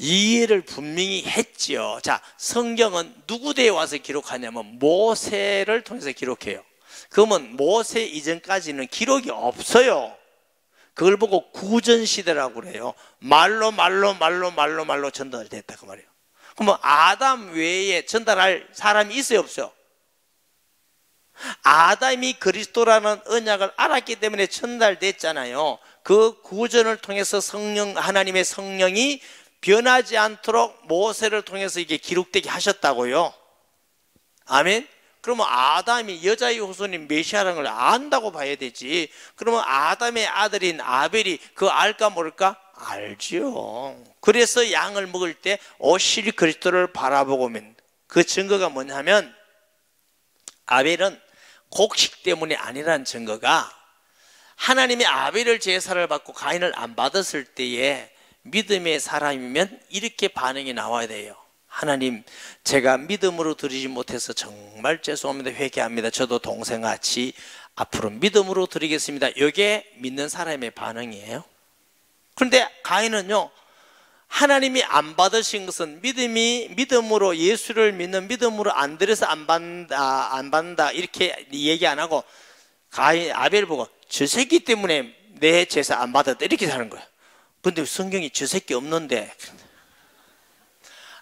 이해를 분명히 했지요. 자, 성경은 누구대에 와서 기록하냐면 모세를 통해서 기록해요. 그러면 모세 이전까지는 기록이 없어요. 그걸 보고 구전시대라고 그래요. 말로 전달됐다 그 말이에요. 그러면 아담 외에 전달할 사람이 있어요, 없어요? 아담이 그리스도라는 언약을 알았기 때문에 전달됐잖아요. 그 구전을 통해서 하나님의 성령이 변하지 않도록 모세를 통해서 이게 기록되게 하셨다고요. 아멘. 그러면 아담이 여자의 후손인 메시아라는 걸 안다고 봐야 되지. 그러면 아담의 아들인 아벨이 그거 알까 모를까? 알지요. 그래서 양을 먹을 때 오실 그리스도를 바라보고면 그 증거가 뭐냐면 아벨은 곡식 때문이 아니라는 증거가 하나님이 아벨을 제사를 받고 가인을 안 받았을 때에 믿음의 사람이면 이렇게 반응이 나와야 돼요. 하나님, 제가 믿음으로 드리지 못해서 정말 죄송합니다. 회개합니다. 저도 동생같이 앞으로 믿음으로 드리겠습니다. 이게 믿는 사람의 반응이에요. 그런데 가인은요, 하나님이 안 받으신 것은 믿음으로 예수를 믿는 믿음으로 안 드려서 안 받는다 이렇게 얘기 안 하고 아벨 보고 저 새끼 때문에 내 제사 안 받았다 이렇게 하는 거야. 근데 성경이 저 새끼 없는데.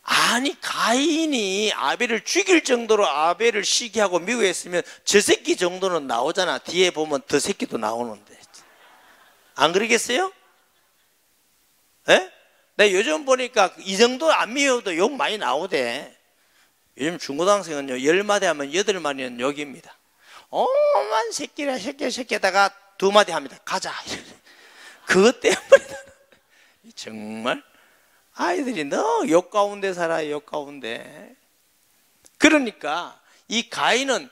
아니, 가인이 아벨을 죽일 정도로 아벨을 시기하고 미워했으면 저 새끼 정도는 나오잖아. 뒤에 보면 더 새끼도 나오는데. 안 그러겠어요? 예? 내 요즘 보니까 이 정도 안 미워도 욕 많이 나오대. 요즘 중고등학생은요 10마디 하면 8마디는 욕입니다. 만 새끼라 새끼에다가 2마디 합니다. 가자. 그것 때문에 정말 아이들이 너무 욕 가운데 살아요. 욕 가운데. 그러니까 이 가인은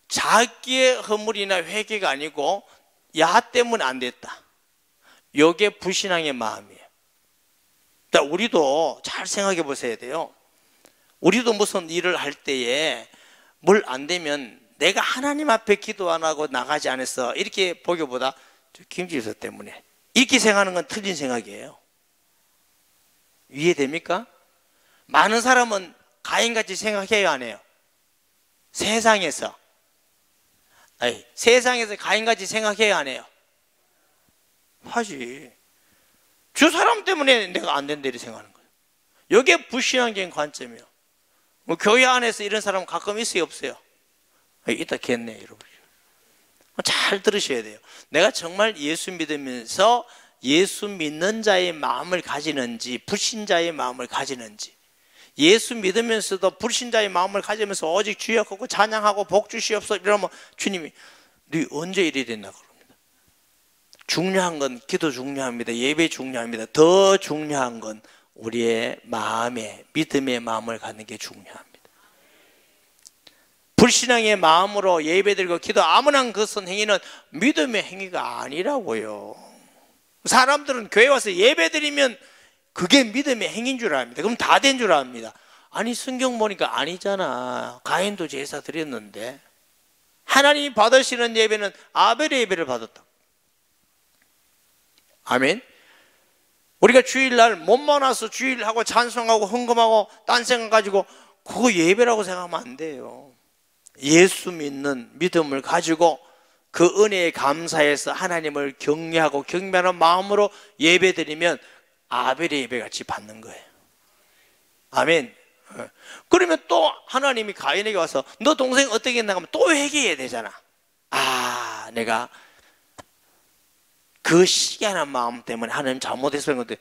자기의 허물이나 회개가 아니고 야 때문에 안 됐다. 이게 불신앙의 마음이에요. 그러니까 우리도 잘 생각해 보셔야 돼요. 우리도 무슨 일을 할 때에 뭘 안 되면 내가 하나님 앞에 기도 안 하고 나가지 않았어 이렇게 보기보다 김지수 때문에 이렇게 생각하는 건 틀린 생각이에요. 이해됩니까? 많은 사람은 가인같이 생각해요, 안 해요? 세상에서 가인같이 생각해요, 안 해요? 하지. 저 사람 때문에 내가 안 된다 이렇게 생각하는 거예요. 이게 불신앙적인 관점이에요. 뭐 교회 안에서 이런 사람 가끔 있어요, 없어요? 있다겠네, 여러분. 잘 들으셔야 돼요. 내가 정말 예수 믿으면서 예수 믿는 자의 마음을 가지는지 불신자의 마음을 가지는지, 예수 믿으면서도 불신자의 마음을 가지면서 오직 주여 하고 찬양하고 복 주시옵소서 이러면 주님이 네 언제 이래 됐나 그럽니다. 중요한 건 기도 중요합니다. 예배 중요합니다. 더 중요한 건 우리의 마음에 믿음의 마음을 갖는 게 중요합니다. 불신앙의 마음으로 예배드리고 기도 아무나 그것은 행위는 믿음의 행위가 아니라고요. 사람들은 교회 와서 예배드리면 그게 믿음의 행위인 줄 압니다. 그럼 다 된 줄 압니다. 아니 성경 보니까 아니잖아. 가인도 제사 드렸는데 하나님이 받으시는 예배는 아벨의 예배를 받았다. 아멘. 우리가 주일날 몸만 와서 주일하고 찬송하고 헌금하고 딴 생각 가지고 그거 예배라고 생각하면 안 돼요. 예수 믿는 믿음을 가지고 그 은혜에 감사해서 하나님을 경외하고 경배하는 마음으로 예배드리면 아벨의 예배같이 받는 거예요. 아멘. 그러면 또 하나님이 가인에게 와서 너 동생 어떻게 했나 하면 또 회개해야 되잖아. 아, 내가 그 시기한 마음 때문에 하나님 잘못했어. 그런데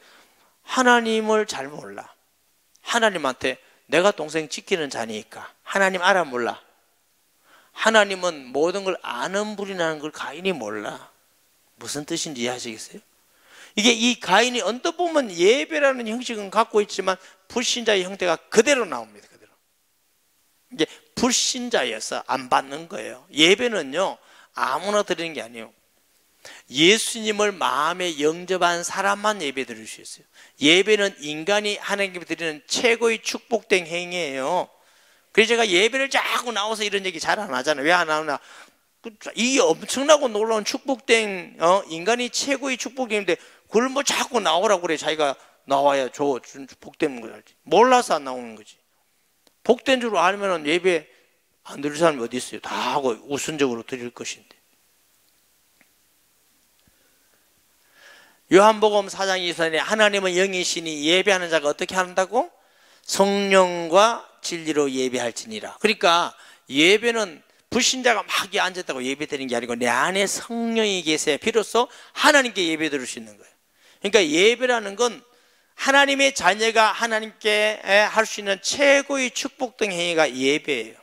하나님을 잘 몰라. 하나님한테 내가 동생 지키는 자니까 하나님 알아 몰라. 하나님은 모든 걸 아는 분이라는 걸 가인이 몰라. 무슨 뜻인지 이해하시겠어요? 이게 이 가인이 언뜻 보면 예배라는 형식은 갖고 있지만 불신자의 형태가 그대로 나옵니다. 그대로. 이게 불신자여서 안 받는 거예요. 예배는요 아무나 드리는 게 아니에요. 예수님을 마음에 영접한 사람만 예배 드릴 수 있어요. 예배는 인간이 하나님께 드리는 최고의 축복된 행위예요. 그래서 제가 예배를 자꾸 나와서 이런 얘기 잘 안 하잖아요. 왜 안 하나? 이게 엄청나고 놀라운 축복된 인간이 최고의 축복인데 그걸 뭐 자꾸 나오라고 그래. 자기가 나와야 복된 걸 알지. 몰라서 안 나오는 거지. 복된 줄 알면 예배 안 드릴 사람이 어디 있어요? 다 하고 우선적으로 드릴 것인데. 요한복음 4장 2절에 하나님은 영이시니 예배하는 자가 어떻게 한다고? 성령과 진리로 예배할지니라. 그러니까 예배는 불신자가 막 앉았다고 예배드리는 게 아니고 내 안에 성령이 계세요. 비로소 하나님께 예배 드릴 수 있는 거예요. 그러니까 예배라는 건 하나님의 자녀가 하나님께 할 수 있는 최고의 축복된 행위가 예배예요.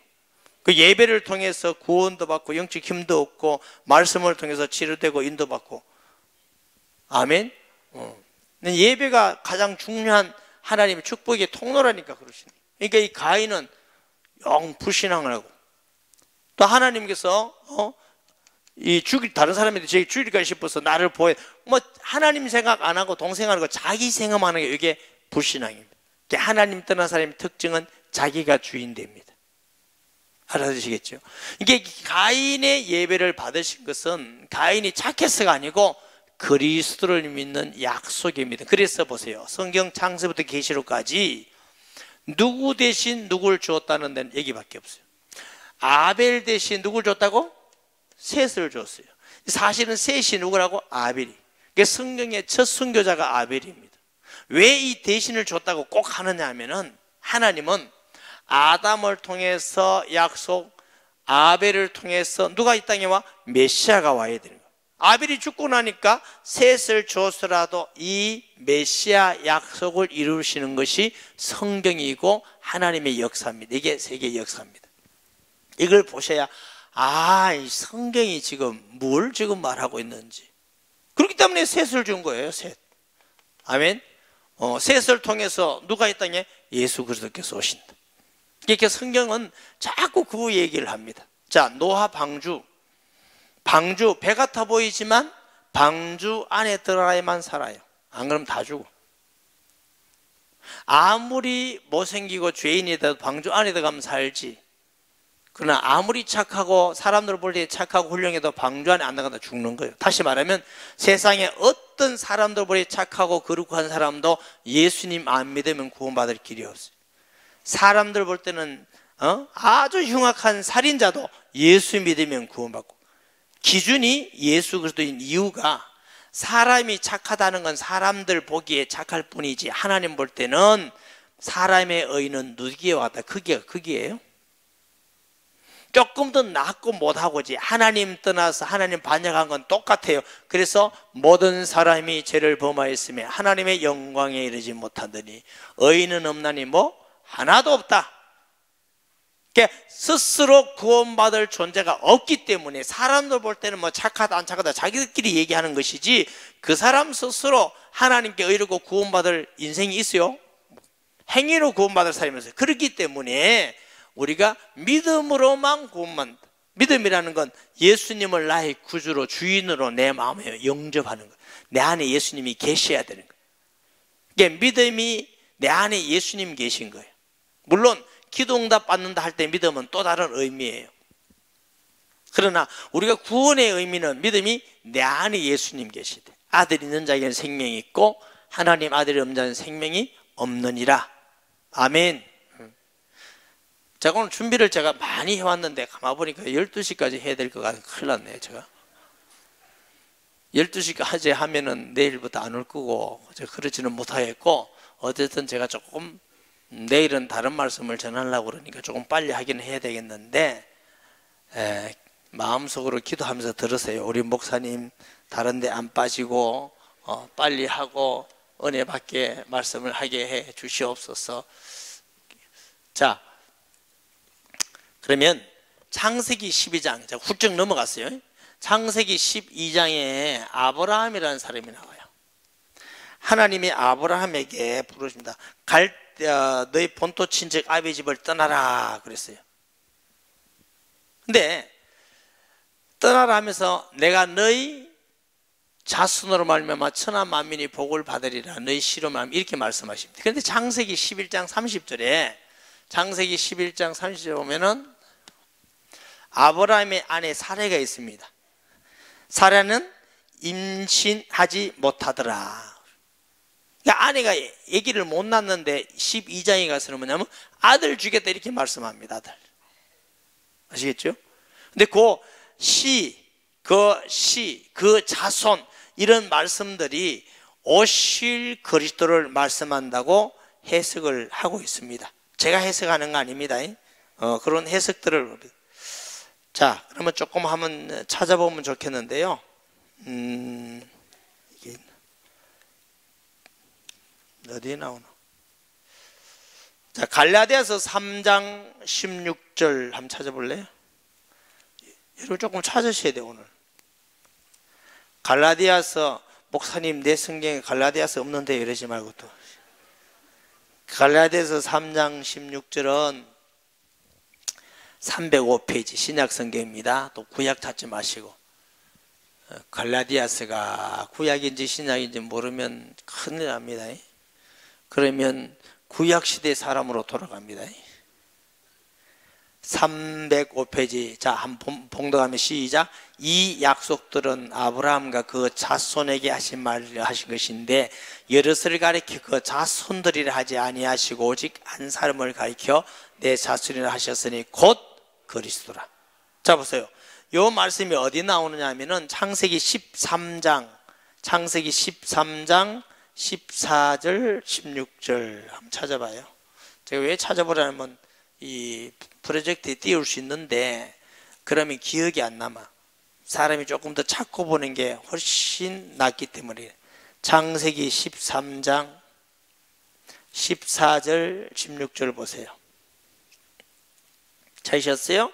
그 예배를 통해서 구원도 받고 영적 힘도 얻고 말씀을 통해서 치료되고 인도받고. 아멘. 예배가 가장 중요한 하나님의 축복의 통로라니까 그러시네. 그러니까 이 가인은 영 불신앙을 하고 또 하나님께서 다른 사람한테 제 죽일까 싶어서 나를 보여 뭐 하나님 생각 안 하고 동생하는 거 자기 생각하는 게 이게 불신앙입니다. 하나님 떠난 사람의 특징은 자기가 주인됩니다. 알아주시겠죠? 이게 가인의 예배를 받으신 것은 가인이 착해서가 아니고 그리스도를 믿는 약속입니다. 그래서 보세요. 성경 창세부터 계시록까지 누구 대신 누구를 주었다는 데는 얘기밖에 없어요. 아벨 대신 누구를 줬다고? 셋을 줬어요. 사실은 셋이 누구라고? 아벨이. 성경의 첫 선교자가 아벨입니다. 왜 이 대신을 줬다고 꼭 하느냐 하면은 하나님은 아담을 통해서 약속, 아벨을 통해서 누가 이 땅에 와? 메시아가 와야 되는 거예요. 아벨이 죽고 나니까 셋을 줘서라도 이 메시아 약속을 이루시는 것이 성경이고 하나님의 역사입니다. 이게 세계의 역사입니다. 이걸 보셔야 이 성경이 지금 뭘 지금 말하고 있는지. 그렇기 때문에 셋을 준 거예요. 셋. 아멘. 셋을 통해서 누가 이 땅에 예수 그리스도께서 오신다. 그러니까 성경은 자꾸 그 얘기를 합니다. 자, 노아 방주 배 같아 보이지만 방주 안에 들어가야만 살아요. 안 그러면 다 죽어. 아무리 못생기고 죄인이라도 방주 안에 들어가면 살지. 그러나 아무리 착하고 사람들 볼 때 착하고 훌륭해도 방주 안에 안 들어가다 죽는 거예요. 다시 말하면 세상에 어떤 사람들 볼 때 착하고 거룩한 사람도 예수님 안 믿으면 구원받을 길이 없어요. 사람들 볼 때는 아주 흉악한 살인자도 예수 믿으면 구원받고, 기준이 예수 그리스도인 이유가 사람이 착하다는 건 사람들 보기에 착할 뿐이지 하나님 볼 때는 사람의 의는 누기에 왔다. 그게예요. 조금 더 낫고 못하고지 하나님 떠나서 하나님 반역한 건 똑같아요. 그래서 모든 사람이 죄를 범하였으며 하나님의 영광에 이르지 못하더니 의인은 없나니 뭐 하나도 없다. 그러니까 스스로 구원받을 존재가 없기 때문에 사람들 볼 때는 뭐 착하다 안 착하다 자기들끼리 얘기하는 것이지 그 사람 스스로 하나님께 의롭고 구원받을 인생이 있어요? 행위로 구원받을 사람이 있어요. 그렇기 때문에 우리가 믿음으로만 구원받는다. 믿음이라는 건 예수님을 나의 구주로 주인으로 내 마음에 영접하는 거예요. 내 안에 예수님이 계셔야 되는 거예요. 그러니까 믿음이 내 안에 예수님 계신 거예요. 물론 기도응답 받는다 할 때 믿음은 또 다른 의미예요. 그러나 우리가 구원의 의미는 믿음이 내 안에 예수님 계시대. 아들 있는 자에게는 생명이 있고 하나님 아들이 없는 자는 생명이 없느니라. 아멘. 자, 오늘 준비를 제가 많이 해왔는데 가만 보니까 12시까지 해야 될 것 같아서 큰일 났네요. 제가 12시까지 하면은 내일부터 안 올 거고 그러지는 못하겠고, 어쨌든 제가 조금 내일은 다른 말씀을 전하려고 그러니까 조금 빨리 하긴 해야 되겠는데, 마음속으로 기도하면서 들으세요. 우리 목사님 다른 데 안 빠지고 빨리 하고 은혜 받게 말씀을 하게 해 주시옵소서. 자, 그러면 창세기 12장, 제가 훌쩍 넘어갔어요. 창세기 12장에 아브라함이라는 사람이 나와요. 하나님이 아브라함에게 부르십니다. 너희 본토 친척 아비 집을 떠나라 그랬어요. 근데 떠나라 하면서 내가 너희 자손으로 말미암아 천하 만민이 복을 받으리라 너희 씨로 말미암아 이렇게 말씀하십니다. 그런데 창세기 11장 30절에 창세기 11장 30절에 보면은 아브라함의 아내 사레가 있습니다. 사레는 임신하지 못하더라. 그러니까 아내가 아기를 못 낳는데 12장에 가서는 뭐냐면 아들 주겠다 이렇게 말씀합니다. 아들. 아시겠죠? 근데 그 자손 이런 말씀들이 오실 그리스도를 말씀한다고 해석을 하고 있습니다. 제가 해석하는 거 아닙니다. 그런 해석들을. 자, 그러면 조금 한번 찾아보면 좋겠는데요. 이게 어디에 나오나? 자, 갈라디아서 3장 16절 한번 찾아볼래요? 여러분 조금 찾으셔야 돼요. 오늘 갈라디아서, 목사님 내 성경에 갈라디아서 없는데 이러지 말고, 또 갈라디아서 3장 16절은 305페이지 신약 성경입니다. 또 구약 찾지 마시고. 갈라디아서가 구약인지 신약인지 모르면 큰일 납니다. 그러면 구약시대 사람으로 돌아갑니다. 305페이지. 자, 한번 봉독하면 시작. 이 약속들은 아브라함과 그 자손에게 하신 것인데 여럿을 가리켜 그 자손들이라 하지 아니하시고 오직 한 사람을 가리켜 내 자손이라 하셨으니 곧 그리스도라. 자, 보세요. 요 말씀이 어디 나오느냐 하면은 창세기 13장 14절 16절 한번 찾아봐요. 제가 왜 찾아보라면 이 프로젝트에 띄울 수 있는데 그러면 기억이 안 남아. 사람이 조금 더 찾고 보는 게 훨씬 낫기 때문에. 창세기 13장 14절 16절 보세요. 찾으셨어요?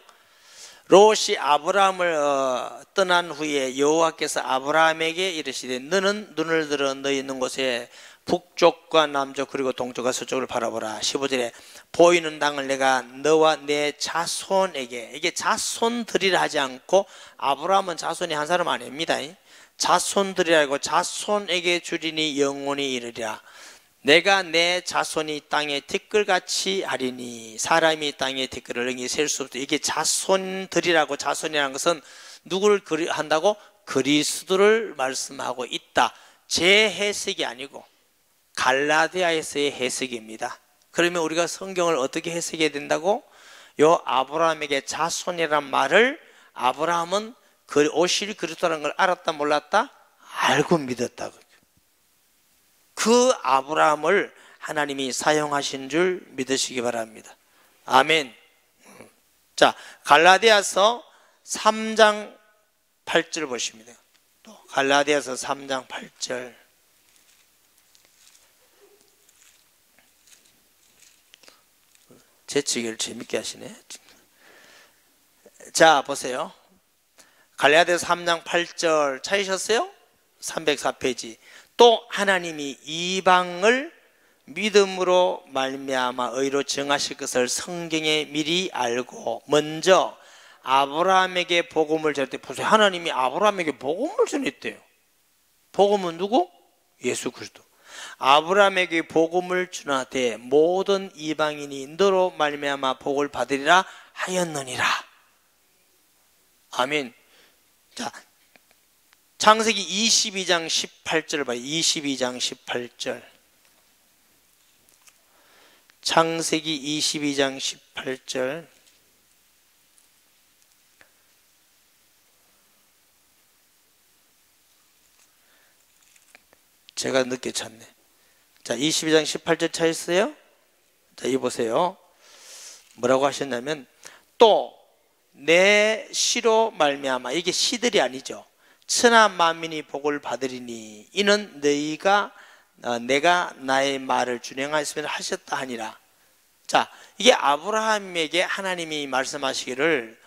롯이 아브라함을 떠난 후에 여호와께서 아브라함에게 이르시되 너는 눈을 들어 너희 있는 곳에 북쪽과 남쪽 그리고 동쪽과 서쪽을 바라보라. 15절에 보이는 땅을 내가 너와 내 자손에게, 이게 자손들이라 하지 않고 아브라함은 자손이 한 사람 아닙니다. 자손들이라 하고 자손에게 주리니 영원히 이르리라. 내가 내 자손이 땅에 티끌같이 하리니 사람이 땅에 티끌을 능히 셀 수 없다. 이게 자손들이라고, 자손이라는 것은 누구를 한다고? 그리스도를 말씀하고 있다. 제 해석이 아니고 갈라디아에서의 해석입니다. 그러면 우리가 성경을 어떻게 해석해야 된다고? 요 아브라함에게 자손이란 말을 아브라함은 오실 그리스도라는 걸 알았다 몰랐다? 알고 믿었다. 그 아브라함을 하나님이 사용하신 줄 믿으시기 바랍니다. 아멘. 자, 갈라디아서 3장 8절 보십니다. 또 갈라디아서 3장 8절. 재치기를 재밌게 하시네. 자, 보세요. 갈라디아서 3장 8절 찾으셨어요? 304페이지. 또 하나님이 이방을 믿음으로 말미암아 의로 정하실 것을 성경에 미리 알고 먼저 아브라함에게 복음을 전할 때, 보세요. 하나님이 아브라함에게 복음을 전했대요. 복음은 누구? 예수 그리스도. 아브라함에게 복음을 전하되 모든 이방인이 너로 말미암아 복을 받으리라 하였느니라. 아멘. 자, 창세기 22장 18절 봐요. 22장 18절. 창세기 22장 18절. 제가 늦게 찾네. 자, 22장 18절 찾았어요? 자, 이 보세요. 뭐라고 하셨냐면, 또 내 시로 말미암아, 이게 시들이 아니죠. 천하 만민이 복을 받으리니 이는 너희가 내가 나의 말을 준행하였으면 하셨다 하니라. 자, 이게 아브라함에게 하나님이 말씀하시기를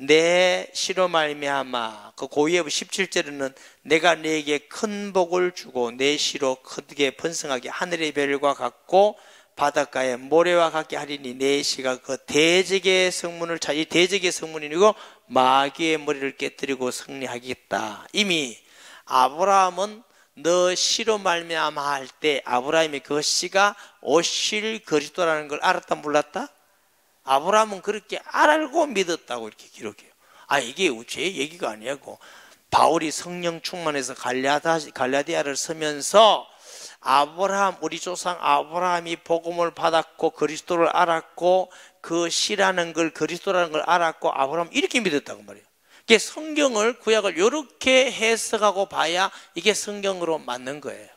내 시로 말미암아, 그 고위의 17절에는 내가 너에게 큰 복을 주고 내 시로 크게 번성하게 하늘의 별과 같고 바닷가의 모래와 같게 하리니 내 시가 그 대적의 성문을 이 대적의 성문이고 마귀의 머리를 깨뜨리고 승리하겠다. 이미 아브라함은 너 시로 말미암아 할 때 아브라함이 그 시가 오실 그리스도라는 걸 알았다 몰랐다? 아브라함은 그렇게 알고 믿었다고 이렇게 기록해요. 아, 이게 제 얘기가 아니고 바울이 성령 충만해서 갈라디아를 쓰면서 아브라함, 우리 조상 아브라함이 복음을 받았고 그리스도를 알았고 그 시라는 걸, 그리스도라는 걸 알았고 아브라함 이렇게 믿었다고 말이에요. 이게 성경을, 구약을 이렇게 해석하고 봐야 이게 성경으로 맞는 거예요.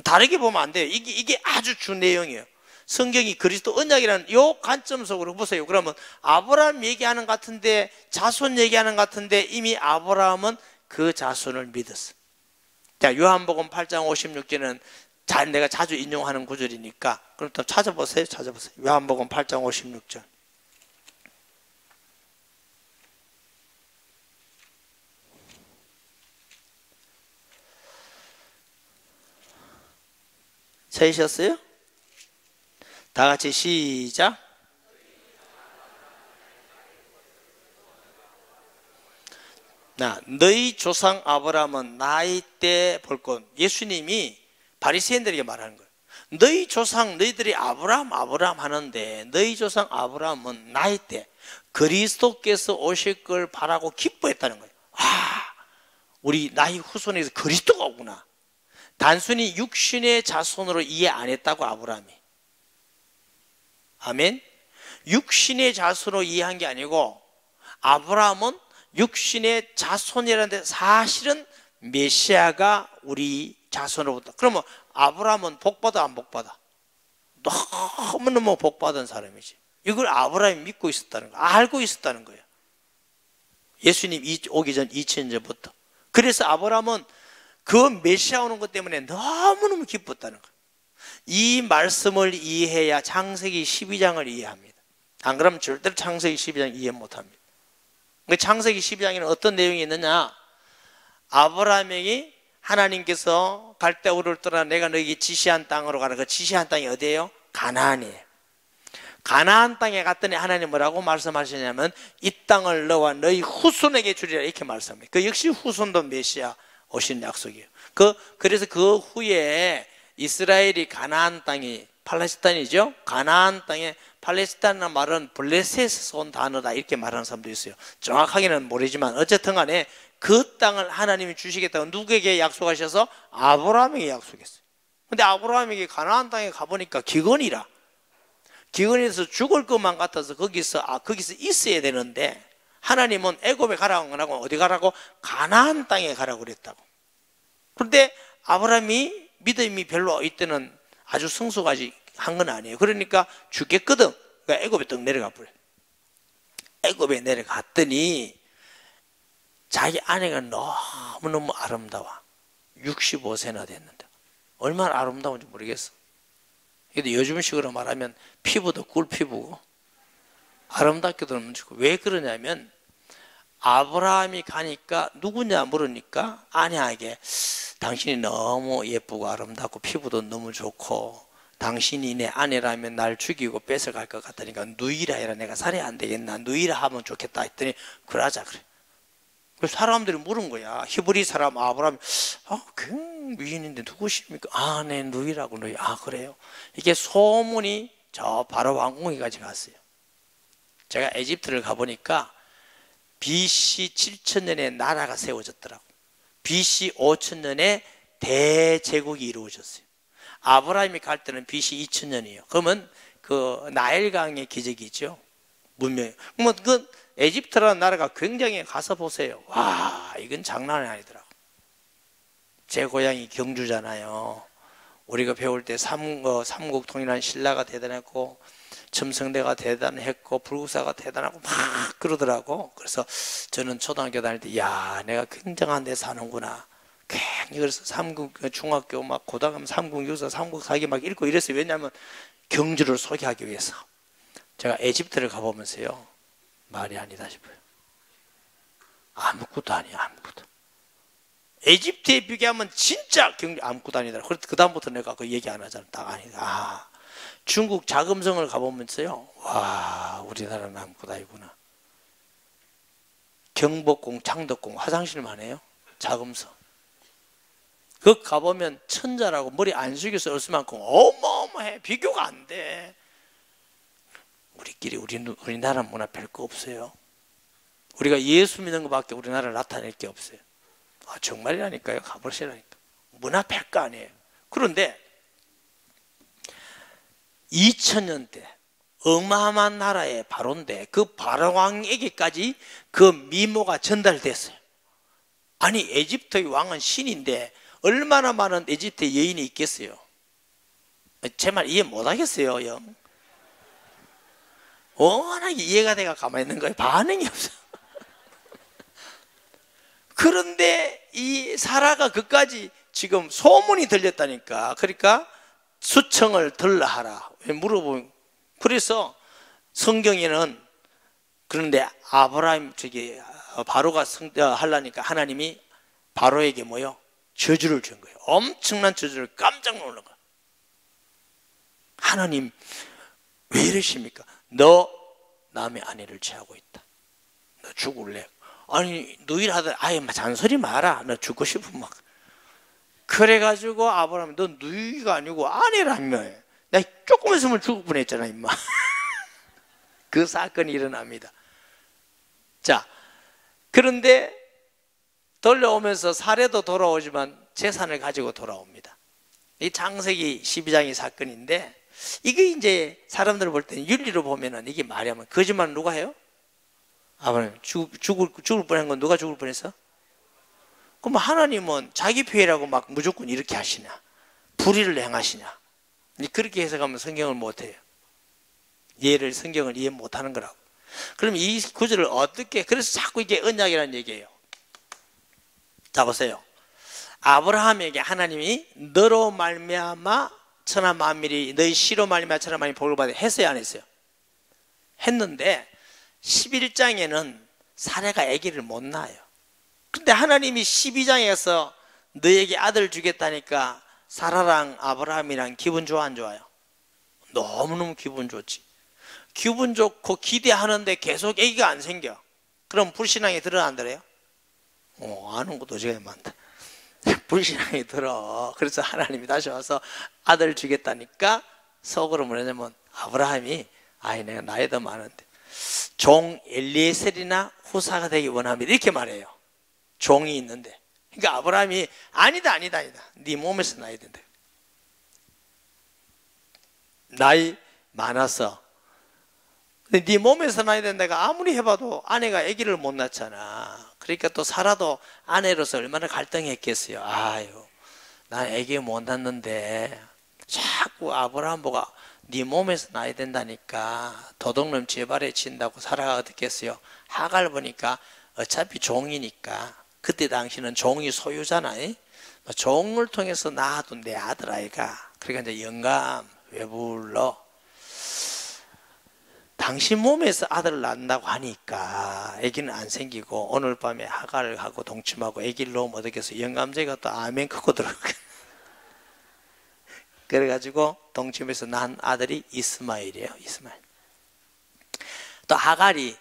다르게 보면 안 돼요. 이게 아주 주 내용이에요. 성경이 그리스도 언약이라는 요 관점 속으로 보세요. 그러면 아브라함 얘기하는 것 같은데, 자손 얘기하는 것 같은데 이미 아브라함은 그 자손을 믿었어. 자, 요한복음 8장 56절은 내가 자주 인용하는 구절이니까 그럼 또 찾아보세요. 요한복음 8장 56절. 찾으셨어요? 다 같이 시작. 너희 조상 아브라함은 나이 때 볼 것. 예수님이 바리새인들에게 말하는 거예요. 너희 조상, 너희들이 아브라함 하는데 너희 조상 아브라함은 나이 때 그리스도께서 오실 걸 바라고 기뻐했다는 거예요. 아, 우리 나이 후손에서 그리스도가 오구나. 단순히 육신의 자손으로 이해 안 했다고 아브라함이. 아멘. 육신의 자손으로 이해한 게 아니고 아브라함은 육신의 자손이라는데 사실은 메시아가 우리 자손으로부터. 그러면 아브라함은 복받아 안 복받아? 너무너무 복받은 사람이지. 이걸 아브라함이 믿고 있었다는 거예요. 알고 있었다는 거예요. 예수님 오기 전 2000년 전부터. 그래서 아브라함은 그 메시아 오는 것 때문에 너무너무 기뻤다는 거예요. 이 말씀을 이해해야 창세기 12장을 이해합니다. 안 그러면 절대로 창세기 12장 이해 못합니다. 창세기 12장에는 어떤 내용이 있느냐? 아브라함이 하나님께서 갈대 우르를 떠나 내가 너에게 지시한 땅으로 가라. 그 지시한 땅이 어디예요? 가나안이에요. 가나안 땅에 갔더니 하나님 뭐라고 말씀하시냐면 이 땅을 너와 너희 후손에게 주리라 이렇게 말씀합니다. 그 역시 후손도 메시아 오신 약속이에요. 그래서 그 후에 이스라엘이 가나안 땅이 팔레스타인이죠. 가나안 땅에 팔레스타인이라는 말은 블레셋에서 온 단어다 이렇게 말하는 사람도 있어요. 정확하게는 모르지만 어쨌든 간에 그 땅을 하나님이 주시겠다고 누구에게 약속하셔서? 아브라함에게 약속했어요. 근데 아브라함에게 가나안 땅에 가보니까 기근이라. 기근에서 죽을 것만 같아서 거기서 있어야 되는데 하나님은 애굽에 가라고 안 하고 어디 가라고? 가나안 땅에 가라고 그랬다고. 그런데 아브라함이 믿음이 별로 이때는 아주 성숙하지 한 건 아니에요. 그러니까 죽겠거든. 그러니까 애굽에 떡 내려가 버려요. 애굽에 내려갔더니 자기 아내가 너무너무 아름다워. 65세나 됐는데 얼마나 아름다운지 모르겠어. 근데 요즘식으로 말하면 피부도 꿀피부고 아름답게도 너무 좋고. 왜 그러냐면 아브라함이 가니까 누구냐 물으니까 아내에게 당신이 너무 예쁘고 아름답고 피부도 너무 좋고 당신이 내 아내라면 날 죽이고 뺏어갈 것 같으니까 누이라 해라. 내가 살이 안 되겠나? 누이라 하면 좋겠다 했더니 그러자 그래. 그래서 사람들이 물은 거야. 히브리 사람 아브라함이 그 미인인데 누구십니까? 네 누이라고. 누이. 그래요? 이게 소문이 저 바로 왕궁에까지 갔어요. 제가 에집트를 가보니까 BC 7000년에 나라가 세워졌더라고. BC 5000년에 대제국이 이루어졌어요. 아브라함이 갈 때는 BC 2000년이에요. 그러면 그 나일강의 기적이죠. 문명이. 그러면 그 에집트라는 나라가 굉장히 가서 보세요. 와, 이건 장난이 아니더라고. 제 고향이 경주잖아요. 우리가 배울 때 삼국 통일한 신라가 대단했고 첨성대가 대단했고 불국사가 대단하고 막 그러더라고. 그래서 저는 초등학교 다닐 때 내가 굉장한 데 사는구나. 굉장히 그래서 삼국 중학교 막 고등학교 삼국 유서 삼국 사기 막 읽고 이랬어요. 왜냐하면 경주를 소개하기 위해서. 제가 에집트를 가보면서요 말이 아니다 싶어요. 아무것도 아니야. 아무것도. 에집트에 비교하면 진짜 경주 아무것도 아니더라. 그래서 그 다음부터 내가 그 얘기 안 하잖아. 딱 아니다. 중국 자금성을 가보면서요 와, 우리나라는 아무것도 아니구나. 경복궁 창덕궁 화장실만 해요. 자금성. 그 가보면 천자라고 머리 안 숙여서 올 수만큼 어마어마해. 비교가 안 돼. 우리나라 문화 별거 없어요. 우리가 예수 믿는 것밖에 우리나라를 나타낼 게 없어요. 정말이라니까요. 가보시라니까. 문화 별거 아니에요. 그런데 2000년 때 어마어마한 나라의 바로인데 그 바로왕에게까지 그 미모가 전달됐어요. 아니 에집트의 왕은 신인데 얼마나 많은 에집트 여인이 있겠어요. 제 말 이해 못하겠어요. 영. 워낙에 이해가 돼가 가만히 있는 거예요. 반응이 없어. 그런데 이 사라가 그까지 지금 소문이 들렸다니까. 그러니까 수청을 들라하라. 왜 물어보면. 그래서 성경에는 그런데 아브라함 바로가 하려니까 하나님이 바로에게 뭐요? 저주를 준 거예요. 엄청난 저주를 깜짝 놀란 거예요. 하나님 왜 이러십니까? 너 남의 아내를 취하고 있다. 너 죽을래? 아니 누이라 아예 잔소리 마라. 너 죽고 싶으면 막. 그래가지고 아브라함이 너 누이가 아니고 아내라며. 나 조금 있으면 죽을 뻔했잖아 임마. 그 사건이 일어납니다. 자, 그런데 돌려오면서 사례도 돌아오지만 재산을 가지고 돌아옵니다. 이 창세기 12장의 사건인데 이게 이제 사람들 볼 때는 윤리로 보면은 이게 말이야면 거짓말 누가 해요? 아브라함 죽을 뻔한 건 누가 죽을 뻔했어? 그럼 하나님은 자기 피해라고 막 무조건 이렇게 하시냐? 불의를 행하시냐? 그렇게 해석하면 성경을 못해요. 성경을 이해 못하는 거라고. 그럼 이 구절을 어떻게, 그래서 자꾸 이게 언약이라는 얘기예요. 자 보세요. 아브라함에게 하나님이 너로 말미암아 천하 만민이 너희 씨로 말미암아 천하 만민이 복을 받아 했어요, 안 했어요? 했는데 11장에는 사레가 아기를 못 낳아요. 근데 하나님이 12장에서 너에게 아들 주겠다니까 사라랑 아브라함이랑 기분 좋아 안 좋아요? 너무너무 기분 좋지. 기분 좋고 기대하는데 계속 아기가 안 생겨. 그럼 불신앙이 들어 안 들어요? 아는 것도 제가 많다. 불신앙이 들어. 그래서 하나님이 다시 와서 아들 주겠다니까 속으로 뭐냐면 아브라함이 내가 나이도 많은데 종 엘리에셀이나 후사가 되기 원합니다 이렇게 말해요. 종이 있는데. 그러니까 아브라함이 아니다 네 몸에서 나야 된다. 나이 많아서. 근데 네 몸에서 나야 된다가 아무리 해봐도 아내가 아기를 못 낳잖아. 그러니까 또 사라도 아내로서 얼마나 갈등했겠어요. 난 아기 못 낳는데 자꾸 아브라함 보고 네 몸에서 나야 된다니까 도둑놈 제발에 친다고 사라가 어떻게 했어요? 하갈 보니까 어차피 종이니까 그때 당시는 종이 소유잖아요. 종을 통해서 낳아도 내 아들 아이가. 그러니까 이제 영감 왜 불러? 당신 몸에서 아들을 낳는다고 하니까 아기는 안 생기고 오늘 밤에 하갈을 하고 동침하고 아기를 놓으면 어떻게 해서 영감제가 또 아멘 크고 들어가. 그래가지고 동침에서 낳은 아들이 이스마엘이에요. 이스마엘. 또 하갈이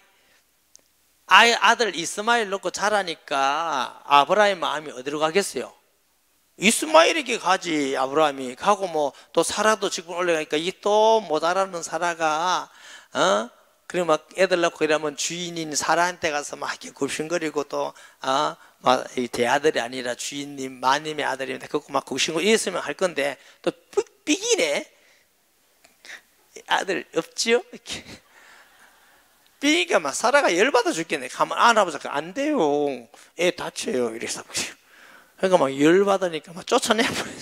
아들 이스마엘 놓고 자라니까 아브라함의 마음이 어디로 가겠어요? 이스마엘에게 가지. 아브라함이 가고 뭐 또 사라도 지금 올라가니까 이 또 못 알아는 사라가 그리고 막 애들 낳고 이러면 주인인 사라한테 가서 막 이렇게 굽신거리고 또 막 대아들이 아니라 주인님 마님의 아들인데 그거 막 굽신거리고 이랬으면 할 건데 또 삐기네. 아들 없지요? 이렇게 삐니까 막 사라가 열받아 죽겠네. 가만 안아보자. 안 돼요. 애 다쳐요. 이래서 그러니까 막 열받으니까 막 쫓아내버려요.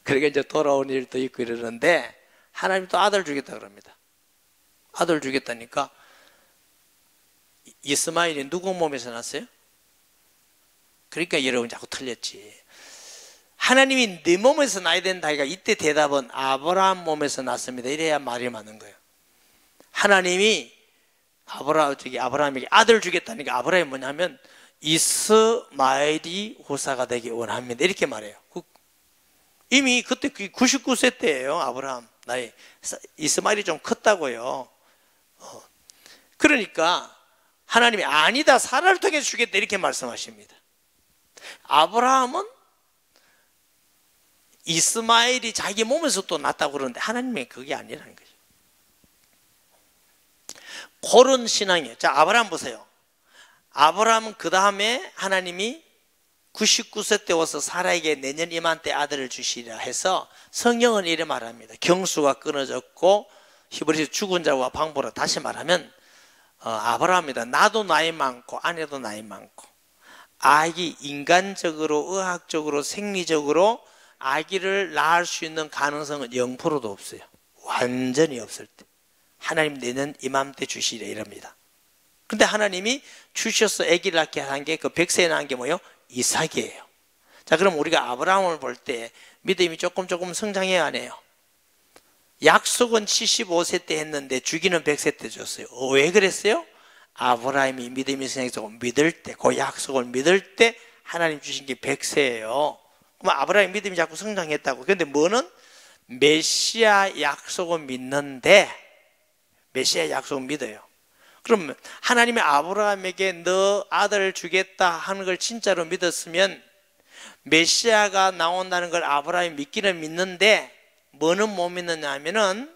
그러니까 이제 돌아온 일도 있고 이러는데 하나님 또 아들 주겠다 그럽니다. 아들 주겠다니까 이스마엘이 누구 몸에서 났어요? 그러니까 여러분 자꾸 틀렸지. 하나님이 네 몸에서 나야 된다 하니까 이때 대답은 아브라함 몸에서 났습니다. 이래야 말이 맞는 거예요. 하나님이 아브라함에게 아들 주겠다니까 아브라함이 뭐냐면 이스마엘이 후사가 되기 원합니다. 이렇게 말해요. 이미 그때 99세 때예요. 아브라함 나이. 이스마엘이 좀 컸다고요. 그러니까 하나님이 아니다 사라를 통해서 주겠다 이렇게 말씀하십니다. 아브라함은 이스마엘이 자기 몸에서 또 났다고 그러는데 하나님이 그게 아니라는 거죠. 그런 신앙이에요. 자, 아브라함 보세요. 아브라함은 그 다음에 하나님이 99세 때 와서 사라에게 내년 이맘때 아들을 주시리라 해서 성경은 이래 말합니다. 경수가 끊어졌고 히브리서 죽은 자와 방보라. 다시 말하면 아브라함이다. 나도 나이 많고 아내도 나이 많고 아기 인간적으로 의학적으로 생리적으로 아기를 낳을 수 있는 가능성은 0%도 없어요. 완전히 없을 때 하나님 내년 이맘때 주시리라 이럽니다. 근데 하나님이 주셔서 아기를 낳게 한 게 그 100세에 낳은 게 뭐예요? 이삭이에요. 자, 그럼 우리가 아브라함을 볼 때 믿음이 조금 성장해야 하네요. 약속은 75세 때 했는데 주기는 100세 때 줬어요. 왜 그랬어요? 아브라함이 믿음이 생겨서 믿을 때, 그 약속을 믿을 때 하나님 주신 게 100세예요. 그럼 아브라함 믿음이 자꾸 성장했다고. 그런데 뭐는 메시아 약속은 믿는데 메시아 약속은 믿어요. 그럼 하나님이 아브라함에게 너 아들을 주겠다 하는 걸 진짜로 믿었으면 메시아가 나온다는 걸 아브라함이 믿기는 믿는데 뭐는 못 믿느냐 하면은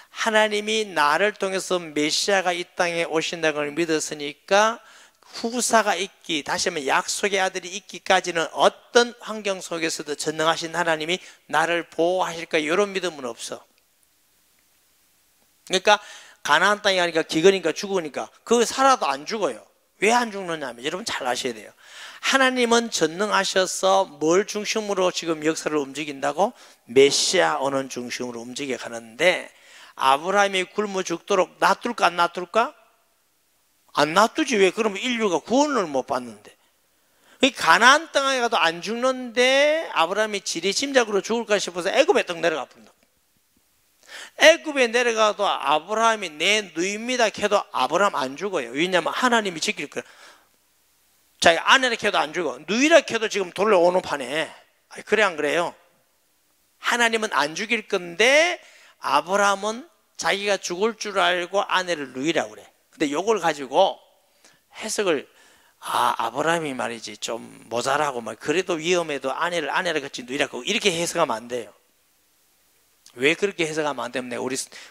하나님이 나를 통해서 메시아가 이 땅에 오신다는 걸 믿었으니까 후사가 있기, 다시 하면 약속의 아들이 있기까지는 어떤 환경 속에서도 전능하신 하나님이 나를 보호하실까 이런 믿음은 없어. 그러니까 가나안 땅에 가니까 기근이니까 죽으니까 그 살아도 안 죽어요. 왜 안 죽느냐 하면 여러분 잘 아셔야 돼요. 하나님은 전능하셔서 뭘 중심으로 지금 역사를 움직인다고? 메시아 오는 중심으로 움직여 가는데 아브라함이 굶어 죽도록 놔둘까 안 놔둘까? 안 놔두지. 왜? 그러면 인류가 구원을 못 받는데. 가나안 땅에 가도 안 죽는데 아브라함이 지리짐작으로 죽을까 싶어서 애굽에 딱 내려가 버린다. 애굽에 내려가도 아브라함이 내 누이입니다 해도 아브라함 안 죽어요. 왜냐하면 하나님이 지킬 거예요. 자기 아내라 해도 안 죽어. 누이라 해도 지금 돌려오는 판에. 그래 안 그래요? 하나님은 안 죽일 건데 아브라함은 자기가 죽을 줄 알고 아내를 누이라고 그래. 근데 요걸 가지고 해석을 아브라함이 말이지 좀 모자라고 막 그래도 위험해도 아내를 아내라 같이 누이라고 이렇게 해석하면 안 돼요. 왜 그렇게 해석하면 안 되면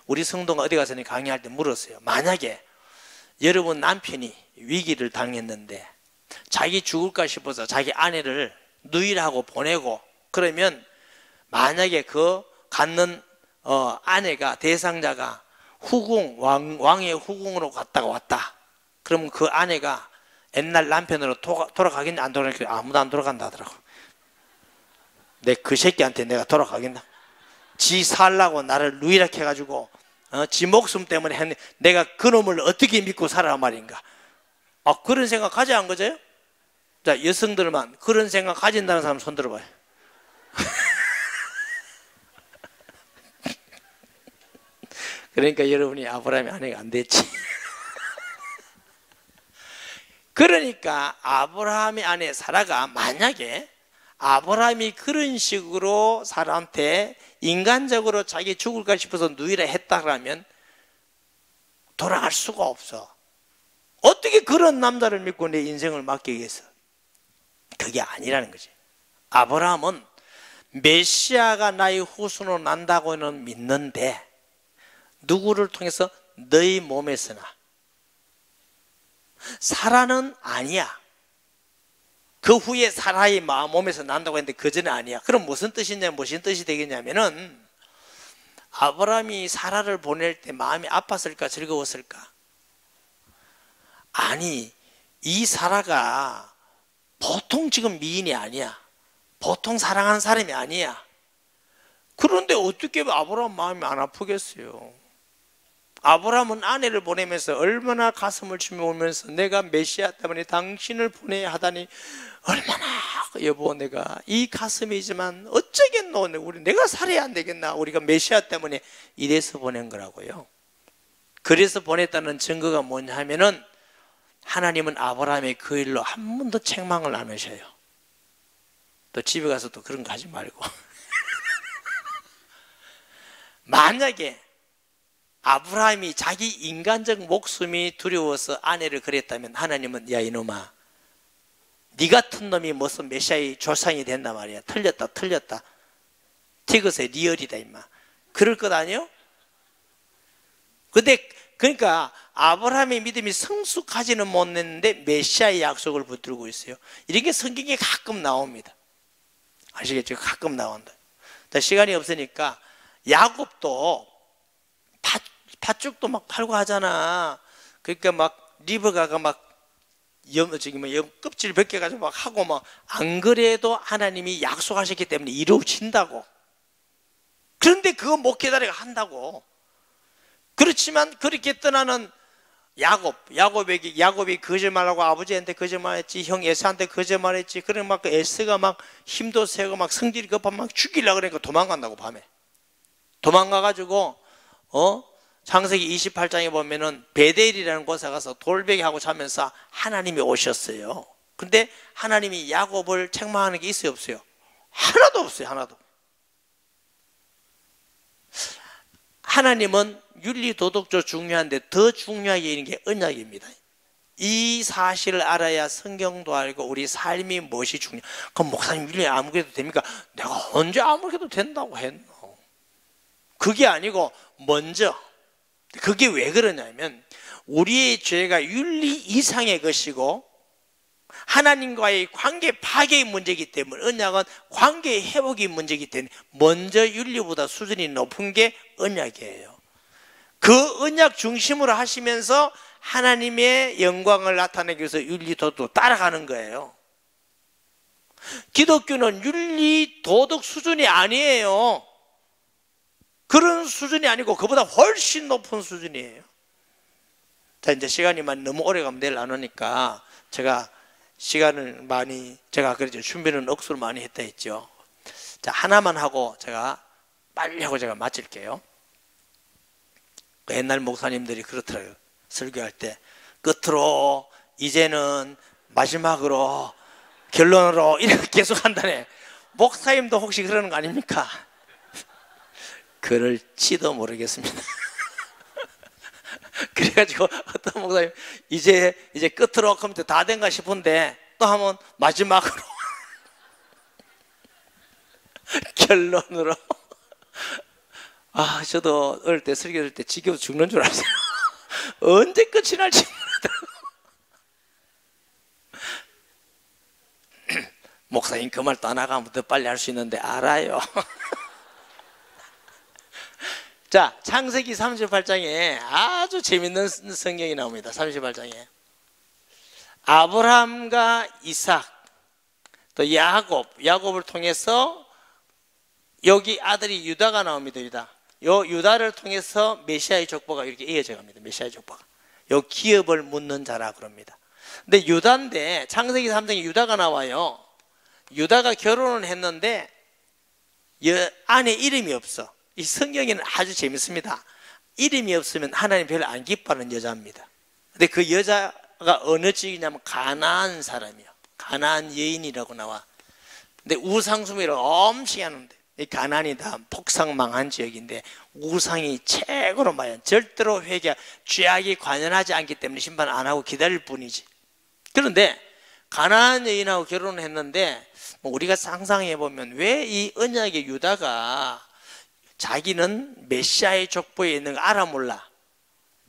우리 성도가 어디 가서 강의할 때 물었어요. 만약에 여러분 남편이 위기를 당했는데 자기 죽을까 싶어서 자기 아내를 누이라고 보내고 그러면 만약에 그 갖는 아내가 대상자가 후궁 왕의 후궁으로 갔다가 왔다. 그러면 그 아내가 옛날 남편으로 돌아가겠냐 안 돌아가겠냐? 아무도 안 돌아간다 하더라고. 그 새끼한테 내가 돌아가겠나? 지 살라고 나를 누이라 해가지고 지 목숨 때문에 했네. 내가 그놈을 어떻게 믿고 살아 말인가? 그런 생각 가지 안 그죠? 자, 여성들만 그런 생각 가진다는 사람 손 들어봐요. 그러니까 여러분이 아브라함의 아내가 안 됐지. 그러니까 아브라함의 아내 사라가 만약에 아브라함이 그런 식으로 사람한테 인간적으로 자기 죽을까 싶어서 누이라 했다라면 돌아갈 수가 없어. 어떻게 그런 남자를 믿고 내 인생을 맡기겠어? 그게 아니라는 거지. 아브라함은 메시아가 나의 후손으로 난다고는 믿는데 누구를 통해서? 너희 몸에서나. 사라는 아니야. 그 후에 사라의 몸에서 난다고 했는데 그 전에 아니야. 그럼 무슨 뜻이냐면 무슨 뜻이 되겠냐면은 아브라함이 사라를 보낼 때 마음이 아팠을까 즐거웠을까? 아니, 이 사라가 보통 지금 미인이 아니야. 보통 사랑하는 사람이 아니야. 그런데 어떻게 아브라함 마음이 안 아프겠어요? 아브라함은 아내를 보내면서 얼마나 가슴을 치며 울면서 내가 메시아 때문에 당신을 보내야 하다니 얼마나 여보 내가 이 가슴이지만 어쩌겠노 내가 살아야 안 되겠나 우리가 메시아 때문에 이래서 보낸 거라고요. 그래서 보냈다는 증거가 뭐냐 하면은 하나님은 아브라함의 그 일로 한 번도 책망을 안 하셔요. 또 집에 가서 또 그런 거 하지 말고 만약에 아브라함이 자기 인간적 목숨이 두려워서 아내를 그랬다면 하나님은 야 이놈아 네 같은 놈이 무슨 메시아의 조상이 된단 말이야. 틀렸다 티그스의 리얼이다 임마. 그럴 것 아니요? 근데 그러니까 아브라함의 믿음이 성숙하지는 못했는데 메시아의 약속을 붙들고 있어요. 이렇게 성경에 가끔 나옵니다. 아시겠죠? 가끔 나온다. 자, 시간이 없으니까 야곱도 팥죽도 막 팔고 하잖아. 그러니까 막 리브가가 막 껍질 벗겨가지고 막 하고 막 안 그래도 하나님이 약속하셨기 때문에 이루어진다고. 그런데 그거 목회자리가 한다고. 그렇지만 그렇게 떠나는 야곱이 거짓말하고 아버지한테 거짓말했지, 형 에서한테 거짓말했지. 그래 막 에서가 막 힘도 세고 막 성질이 급하면 막 죽이려고 그러니까 도망간다고 밤에. 도망가가지고 창세기 28장에 보면은 베델이라는 곳에 가서 돌베개하고 자면서 하나님이 오셨어요. 근데 하나님이 야곱을 책망하는 게 있어요 없어요? 하나도 없어요. 하나도. 하나님은 윤리도덕적 중요한데 더 중요하게 있는 게 언약입니다. 이 사실을 알아야 성경도 알고 우리 삶이 무엇이 중요해. 그럼 목사님 윤리 아무개도 됩니까? 내가 언제 아무개도 된다고 했노? 그게 아니고 먼저 그게 왜 그러냐면 우리의 죄가 윤리 이상의 것이고 하나님과의 관계 파괴의 문제이기 때문에 언약은 관계 회복의 문제이기 때문에 먼저 윤리보다 수준이 높은 게 언약이에요. 그 언약 중심으로 하시면서 하나님의 영광을 나타내기 위해서 윤리도도 따라가는 거예요. 기독교는 윤리 도덕 수준이 아니에요. 그런 수준이 아니고 그보다 훨씬 높은 수준이에요. 자, 이제 시간이 너무 오래 가면 내일 안 오니까 제가 시간을 제가 그랬죠. 준비는 억수로 많이 했다 했죠. 자, 하나만 하고 제가 빨리 하고 제가 마칠게요. 옛날 목사님들이 그렇더라고요. 설교할 때 끝으로 이제는 마지막으로 결론으로 이렇게 계속 한다네. 목사님도 혹시 그러는 거 아닙니까? 그럴지도 모르겠습니다. 그래가지고 어떤 목사님 이제 끝으로 컴퓨터 다 된가 싶은데 또 하면 마지막으로 결론으로. 아, 저도 어릴 때 설교 들을 때 지겨워 죽는 줄 알았어요. 언제 끝이 날지 모르더라고요. 목사님 그 말 떠나가면 더 빨리 할 수 있는데 알아요. 자, 창세기 38장에 아주 재밌는 성경이 나옵니다. 38장에 아브라함과 이삭 또 야곱을 통해서 여기 아들이 유다가 나옵니다. 유다를 통해서 메시아의 족보가 이렇게 이어져 갑니다. 메시아의 족보가 요 기업을 묻는 자라 그럽니다. 근데 유다인데 창세기 3장에 유다가 나와요. 유다가 결혼을 했는데 아내 이름이 없어. 이 성경에는 아주 재밌습니다. 이름이 없으면 하나님 별로 안 기뻐하는 여자입니다. 근데 그 여자가 어느 지역이냐면 가나안 사람이요. 가나안 여인이라고 나와. 근데 우상숭배를 엄청 하는데 이 가나안이 다 폭삭망한 지역인데 우상이 최고로 많아요. 절대로 죄악이 관여하지 않기 때문에 심판 안 하고 기다릴 뿐이지. 그런데 가나안 여인하고 결혼을 했는데 우리가 상상해 보면 왜 이 언약의 유다가 자기는 메시아의 족보에 있는 거 알아 몰라?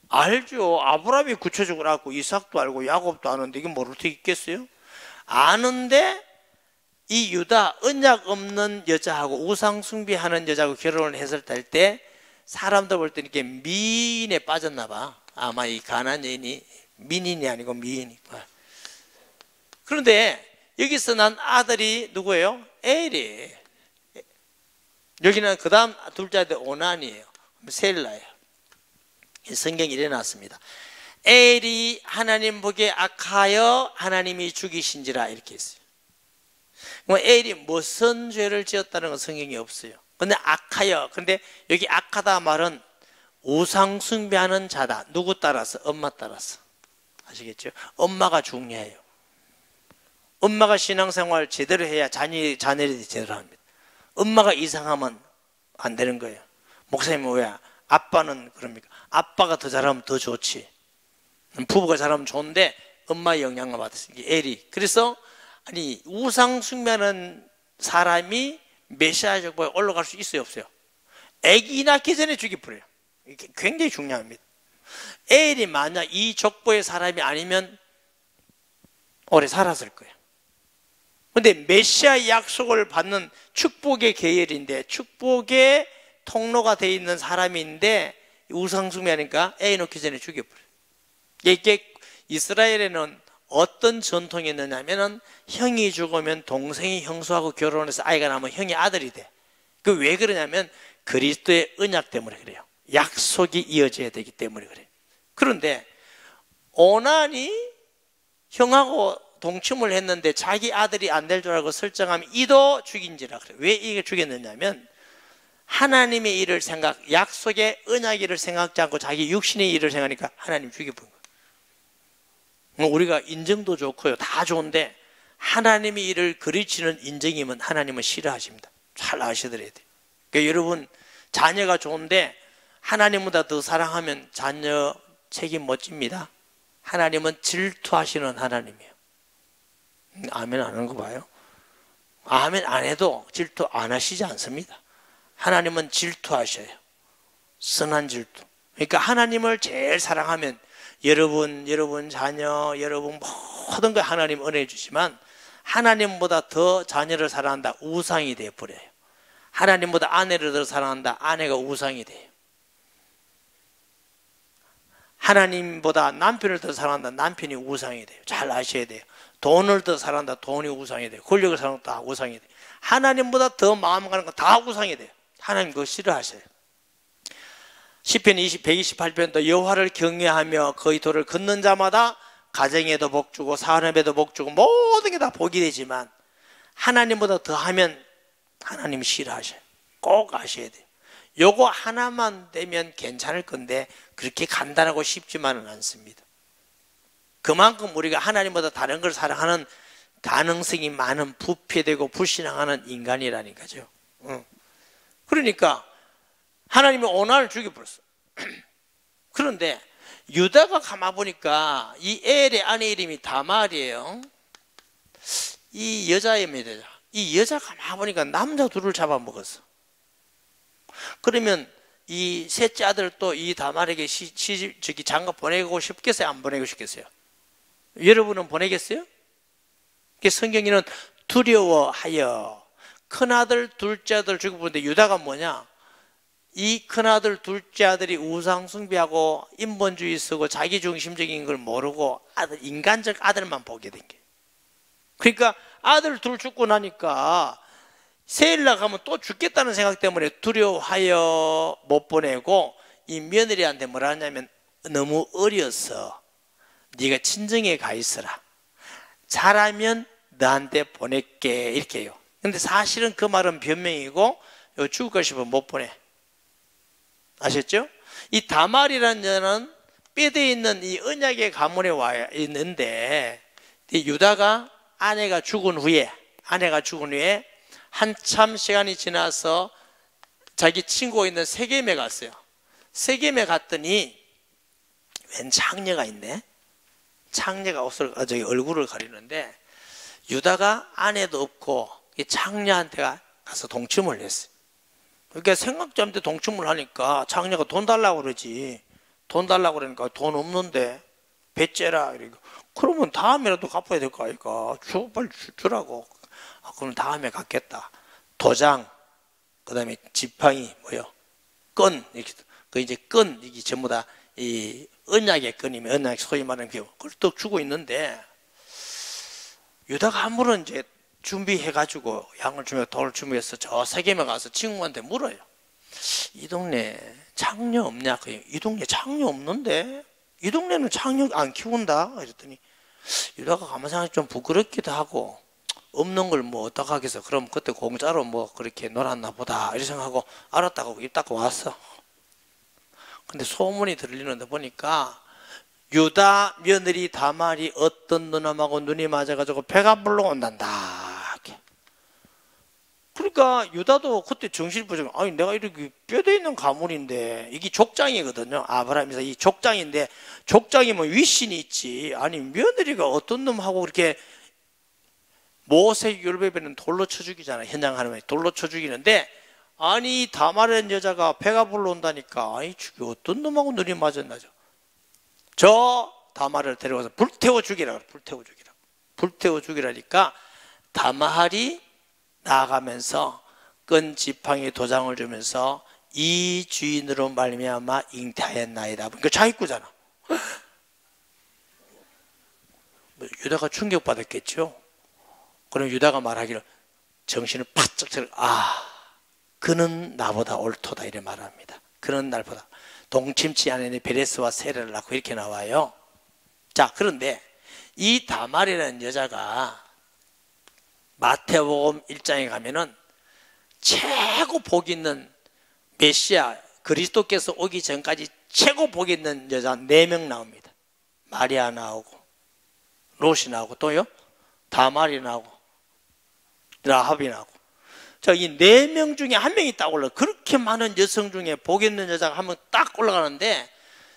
알죠. 아브라함이 구체적으로 알고 이삭도 알고 야곱도 아는데 이게 모를 수 있겠어요? 아는데 이 유다 언약 없는 여자하고 우상 숭배하는 여자하고 결혼을 했을 때 사람들 볼 때 이렇게 미인에 빠졌나 봐. 아마 이 가나안 여인이 민인이 아니고 미인이. 그런데 여기서 난 아들이 누구예요? 엘이. 여기는 그 다음 둘째 아들 오난이에요. 셀라예요. 성경이 이래 놨습니다. 엘이 하나님 보기에 악하여 하나님이 죽이신지라 이렇게 했어요. 엘이 무슨 죄를 지었다는 건 성경이 없어요. 근데 악하여. 근데 여기 악하다 말은 우상 숭배하는 자다. 누구 따라서? 엄마 따라서. 아시겠죠? 엄마가 중요해요. 엄마가 신앙생활 제대로 해야 자녀들이 제대로 합니다. 엄마가 이상하면 안 되는 거예요. 목사님은 왜? 아빠는 그럽니까? 아빠가 더 잘하면 더 좋지. 부부가 잘하면 좋은데 엄마의 영향을 받았어요. 엘이. 그래서 아니 우상 숭배하는 사람이 메시아 족보에 올라갈 수 있어요, 없어요? 아기 낳기 전에 죽여버려요. 이게 굉장히 중요합니다. 엘이 만약 이 족보의 사람이 아니면 오래 살았을 거예요. 그런데 메시아 약속을 받는 축복의 계열인데 축복의 통로가 되어 있는 사람인데 우상숭배하니까 애 놓기 전에 죽여버려요. 이게 이스라엘에는 어떤 전통이 있느냐면 형이 죽으면 동생이 형수하고 결혼해서 아이가 나면 형이 아들이 돼. 그 왜 그러냐면 그리스도의 언약 때문에 그래요. 약속이 이어져야 되기 때문에 그래요. 그런데 오난이 형하고 동침을 했는데 자기 아들이 안 될 줄 알고 설정하면 이도 죽인지라 그래요. 왜 이게 죽였느냐면 하나님의 일을 약속의 언약 일을 생각지 않고 자기 육신의 일을 생각하니까 하나님 죽여버린 거예요. 우리가 인정도 좋고요. 다 좋은데 하나님의 일을 그리치는 인정이면 하나님은 싫어하십니다. 잘 아셔야 돼요. 그러니까 여러분 자녀가 좋은데 하나님보다 더 사랑하면 자녀 책임 못 집니다. 하나님은 질투하시는 하나님이에요. 아멘 안 하는 거 봐요. 아멘 안 해도 질투 안 하시지 않습니다. 하나님은 질투하셔요. 선한 질투. 그러니까 하나님을 제일 사랑하면 여러분 자녀, 여러분 모든 걸 하나님 은혜 주지만 하나님보다 더 자녀를 사랑한다. 우상이 되어버려요. 하나님보다 아내를 더 사랑한다. 아내가 우상이 돼요. 하나님보다 남편을 더 사랑한다. 남편이 우상이 돼요. 잘 아셔야 돼요. 돈을 더 사랑한다. 돈이 우상이 돼요. 권력을 사랑한다. 다 우상이 돼요. 하나님보다 더 마음 가는 건 다 우상이 돼요. 하나님 그거 싫어하셔요. 시편 128편도 여호와를 경외하며 그의 도를 걷는 자마다 가정에도 복 주고 산업에도 복 주고 모든 게 다 복이 되지만 하나님보다 더하면 하나님 싫어하셔요. 꼭 아셔야 돼요. 요거 하나만 되면 괜찮을 건데 그렇게 간단하고 쉽지만은 않습니다. 그만큼 우리가 하나님보다 다른 걸 사랑하는 가능성이 많은 부패되고 불신앙하는 인간이라니까요. 그러니까 하나님이 오난을 죽여버렸어. 그런데 유다가 가만 보니까 이 엘의 아내 이름이 다말이에요. 이 여자입니다. 이 여자가 가만 보니까 남자 둘을 잡아먹었어. 그러면 이 셋째 아들도 이 다말에게 시집 장가 보내고 싶겠어요? 안 보내고 싶겠어요? 여러분은 보내겠어요? 성경에는 두려워하여 큰아들 둘째 아들 죽여보는데 유다가 뭐냐? 이 큰아들 둘째 아들이 우상숭배하고 인본주의 쓰고 자기중심적인 걸 모르고 인간적 아들만 보게 된 게. 그러니까 아들 둘 죽고 나니까 세일라 가면 또 죽겠다는 생각 때문에 두려워하여 못 보내고 이 며느리한테 뭐라 하냐면 너무 어려서 네가 친정에 가 있어라. 잘하면 너한테 보낼게 이렇게 해요. 근데 사실은 그 말은 변명이고 죽을까 싶으면 못 보내. 아셨죠? 이 다말이라는 여자는 뼈대에 있는 이 언약의 가문에 와 있는데 이 유다가 아내가 죽은 후에 한참 시간이 지나서 자기 친구가 있는 세겜에 갔어요. 세겜에 갔더니 웬 창녀가 있네. 창녀가 저기 얼굴을 가리는데 유다가 아내도 없고 이 창녀한테 가서 동침을 했어요. 그러니까 생각지 않는데 동침을 하니까 창녀가 돈 달라고 그러지. 돈 달라고 그러니까 돈 없는데 배째라. 그러면 다음에라도 갚아야 될 거 아니까. 빨리 주라고. 그럼 다음에 갚겠다. 도장, 그 다음에 지팡이, 끈, 이렇게, 이제 끈, 이게 전부 다 이 언약의 끈이면 언약 소위 말하는 그걸 또 주고 있는데 유다가 한 번은 이제 준비해가지고 양을 주며 돌을 준비해서 저 세겜에 가서 친구한테 물어요. 이 동네 창녀 없냐? 이 동네 창녀 없는데? 이 동네는 창녀 안 키운다? 이랬더니 유다가 가만 생각해 좀 부끄럽기도 하고 없는 걸 뭐 어떡하겠어. 그럼 그때 공짜로 뭐 그렇게 놀았나 보다 이렇게 생각하고 알았다고 입 닫고 왔어. 근데 소문이 들리는데 보니까 유다 며느리 다말이 어떤 누나하고 눈이 맞아가지고 배가 불러온단다. 그러니까 유다도 그때 정신부정. 아니 내가 이렇게 뼈대 있는 가문인데 이게 족장이거든요. 아브라함에서 이 족장인데 족장이면 윗신이 있지. 아니 며느리가 어떤 놈하고 그렇게 모세 율법에는 돌로 쳐 죽이잖아. 현장 하나만 돌로 쳐 죽이는데 아니 다말한 여자가 배가 불러온다니까. 아니 저게 어떤 놈하고 눈이 맞았나죠. 저 다말을 데려가서 불태워 죽이라. 불태워 죽이라니까 다말이 나아가면서 끈 지팡이 도장을 주면서 이 주인으로 말미암아 잉태하였나이다. 그러니까 자기꾸잖아. 유다가 충격받았겠죠. 그럼 유다가 말하기를 정신을 바짝 차려. 그는 나보다 옳도다 이래 말합니다. 그는 날보다 동침치 아내는 베레스와 세레를 낳고 이렇게 나와요. 자, 그런데 이 다말이라는 여자가 마태복음 1장에 가면은 최고 복 있는 메시아 그리스도께서 오기 전까지 최고 복 있는 여자 4명 나옵니다. 마리아 나오고 롯이 나오고 또요 다말이 나오고 라합이 나오고. 자, 이 4명 중에 한 명이 딱 올라. 그렇게 많은 여성 중에 복 있는 여자가 한 명 딱 올라가는데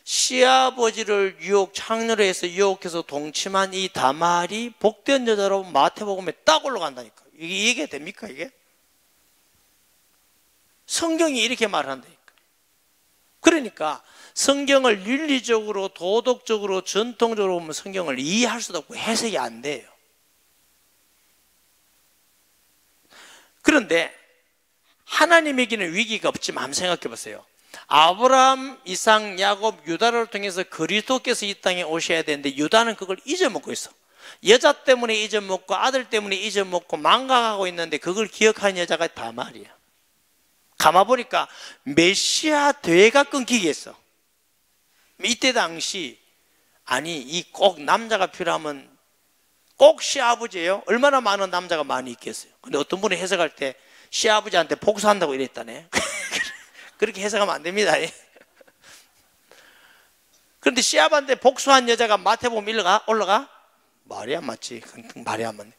시아버지를 창녀로 해서 유혹해서 동침한 이 다말이 복된 여자로 마태복음에 딱 올라간다니까. 이게 됩니까 이게? 성경이 이렇게 말한다니까. 그러니까 성경을 윤리적으로 도덕적으로 전통적으로 보면 성경을 이해할 수도 없고 해석이 안 돼요. 그런데 하나님에게는 위기가 없지만 한번 생각해 보세요. 아브라함, 이삭, 야곱, 유다를 통해서 그리스도께서 이 땅에 오셔야 되는데 유다는 그걸 잊어먹고 있어. 여자 때문에 잊어먹고 아들 때문에 잊어먹고 망각하고 있는데 그걸 기억하는 여자가 다말이야. 가마보니까 메시아 대회가 끊기겠어. 이때 당시 아니 이 꼭 남자가 필요하면 꼭 시아버지예요. 얼마나 많은 남자가 많이 있겠어요. 근데 어떤 분이 해석할 때 시아버지한테 복수한다고 이랬다네. 그렇게 해석하면 안 됩니다. 그런데 시아버지한테 복수한 여자가 마태복음 올라가? 말이 안 맞지. 말이 안 맞네.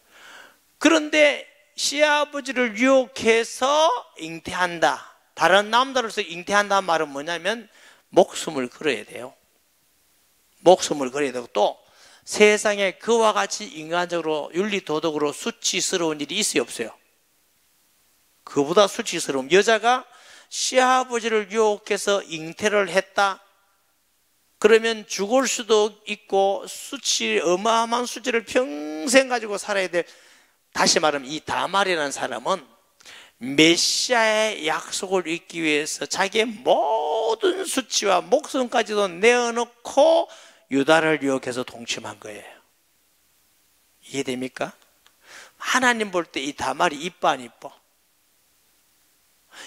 그런데 시아버지를 유혹해서 잉태한다. 다른 남자로서 잉태한다는 말은 뭐냐면 목숨을 걸어야 돼요. 목숨을 걸어야 되고 또 세상에 그와 같이 인간적으로 윤리도덕으로 수치스러운 일이 있어요 없어요? 그보다 수치스러운 여자가 시아버지를 유혹해서 잉태를 했다. 그러면 죽을 수도 있고 어마어마한 수치를 평생 가지고 살아야 될, 다시 말하면 이 다말이라는 사람은 메시아의 약속을 잊기 위해서 자기의 모든 수치와 목숨까지도 내어놓고 유다를 유혹해서 동침한 거예요. 이해됩니까? 하나님 볼 때 이 다말이 이뻐 안 이뻐?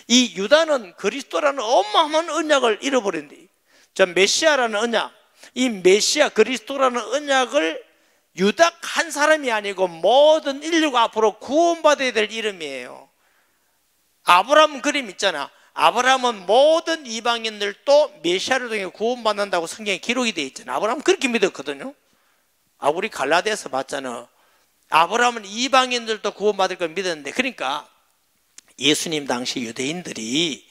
이 유다는 그리스도라는 어마어마한 언약을 잃어버린대. 자, 메시아라는 언약, 이 메시아 그리스도라는 언약을 유다 한 사람이 아니고 모든 인류가 앞으로 구원받아야 될 이름이에요. 아브라함 그림 있잖아. 아브라함은 모든 이방인들도 메시아를 통해 구원받는다고 성경에 기록이 되어 있잖아. 아브라함은 그렇게 믿었거든요. 우리 갈라디아서 봤잖아. 아브라함은 이방인들도 구원받을 걸 믿었는데, 그러니까 예수님 당시 유대인들이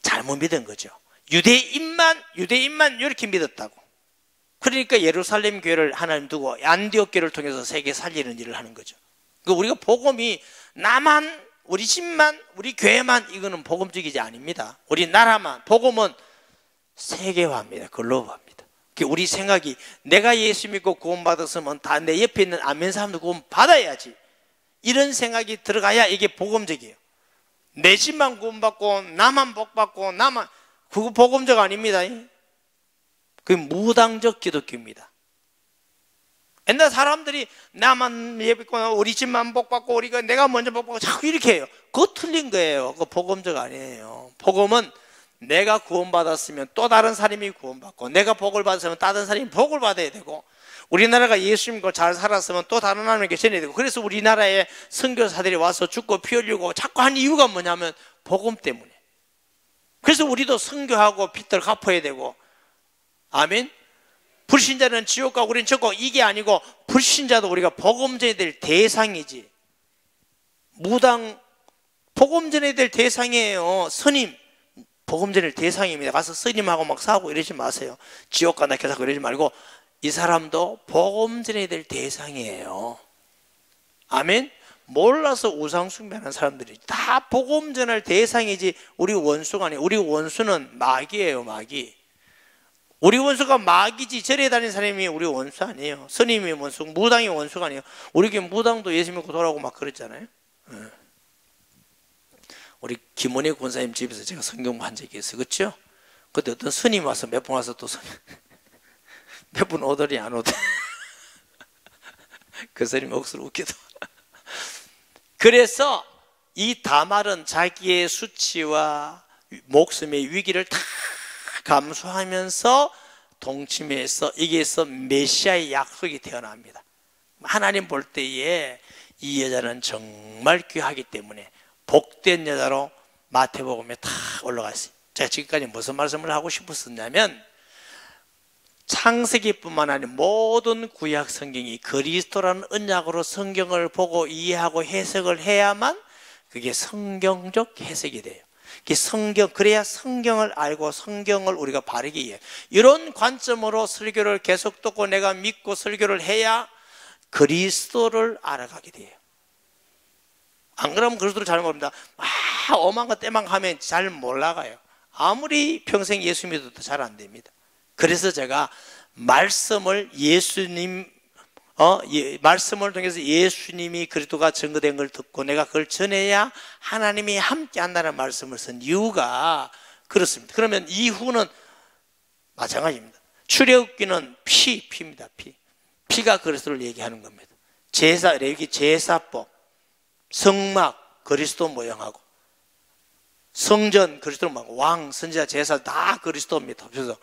잘못 믿은 거죠. 유대인만 이렇게 믿었다고. 그러니까 예루살렘 교회를 하나님 두고 안디옥 교회를 통해서 세계 살리는 일을 하는 거죠. 그러니까 우리가 복음이 나만, 우리 집만, 우리 교회만, 이거는 복음적이지 아닙니다. 우리 나라만. 복음은 세계화입니다. 글로벌합니다. 우리 생각이 내가 예수 믿고 구원받았으면 다 내 옆에 있는 아멘 사람도 구원 받아야지, 이런 생각이 들어가야 이게 복음적이에요. 내 집만 구원받고 나만 복받고 나만, 그거 복음적 아닙니다. 그게 무당적 기독교입니다. 옛날 사람들이 나만 예비고 우리 집만 복받고 우리가 내가 먼저 복받고 자꾸 이렇게 해요. 그거 틀린 거예요. 그거 복음적 아니에요. 복음은 내가 구원받았으면 또 다른 사람이 구원받고, 내가 복을 받았으면 다른 사람이 복을 받아야 되고, 우리나라가 예수 믿고 잘 살았으면 또 다른 하나님께 전해야 되고, 그래서 우리나라에 선교사들이 와서 죽고 피 흘리고 자꾸 한 이유가 뭐냐면 복음 때문에. 그래서 우리도 선교하고 빚들 갚아야 되고, 아멘. 불신자는 지옥 가고 우리는 천국, 이게 아니고 불신자도 우리가 복음 전해야 될 대상이지. 무당 복음 전해야 될 대상이에요. 스님 복음 전할 대상입니다. 가서 스님하고 막 싸우고 이러지 마세요. 지옥 간다 계속 그러지 말고, 이 사람도 복음 전해야 될 대상이에요. 아멘. 몰라서 우상 숭배하는 사람들이 다 복음 전할 대상이지 우리 원수가 아니에요. 우리 원수는 마귀예요. 마귀. 우리 원수가 마귀지, 절에 다니는 사람이 우리 원수 아니에요. 스님이 원수, 무당이 원수가 아니에요. 우리 교회 무당도 예수 믿고 돌아오고 막 그랬잖아요. 우리 김원희 권사님 집에서 제가 성경 한 적이 있어요. 그렇죠? 그때 어떤 스님 와서 몇 번 와서 또 몇 분 오더니 안 오더니 그 스님 억수로 웃기도. 그래서 이 다말은 자기의 수치와 목숨의 위기를 다 감수하면서 동침해서 이게서 메시아의 약속이 태어납니다. 하나님 볼 때에 이 여자는 정말 귀하기 때문에 복된 여자로 마태복음에 다 올라갔어요. 제가 지금까지 무슨 말씀을 하고 싶었었냐면, 창세기뿐만 아니라 모든 구약 성경이 그리스도라는 언약으로 성경을 보고 이해하고 해석을 해야만 그게 성경적 해석이 돼요. 그래야 성경을 알고 성경을 우리가 바르게 이해해요. 이런 관점으로 설교를 계속 듣고 내가 믿고 설교를 해야 그리스도를 알아가게 돼요. 안 그러면 그리스도를 잘 모릅니다. 오만과 때만 하면 잘 몰라가요. 아무리 평생 예수 믿어도 잘 안 됩니다. 그래서 제가 말씀을 말씀을 통해서 예수님이 그리스도가 증거된 걸 듣고 내가 그걸 전해야 하나님이 함께 한다는 말씀을 쓴 이유가 그렇습니다. 그러면 이후는 마찬가지입니다. 출애굽기는 피입니다. 피가 그리스도를 얘기하는 겁니다. 레위기 제사법, 성막 그리스도 모형하고, 성전 그리스도, 왕, 선지자, 제사 다 그리스도입니다. 그래서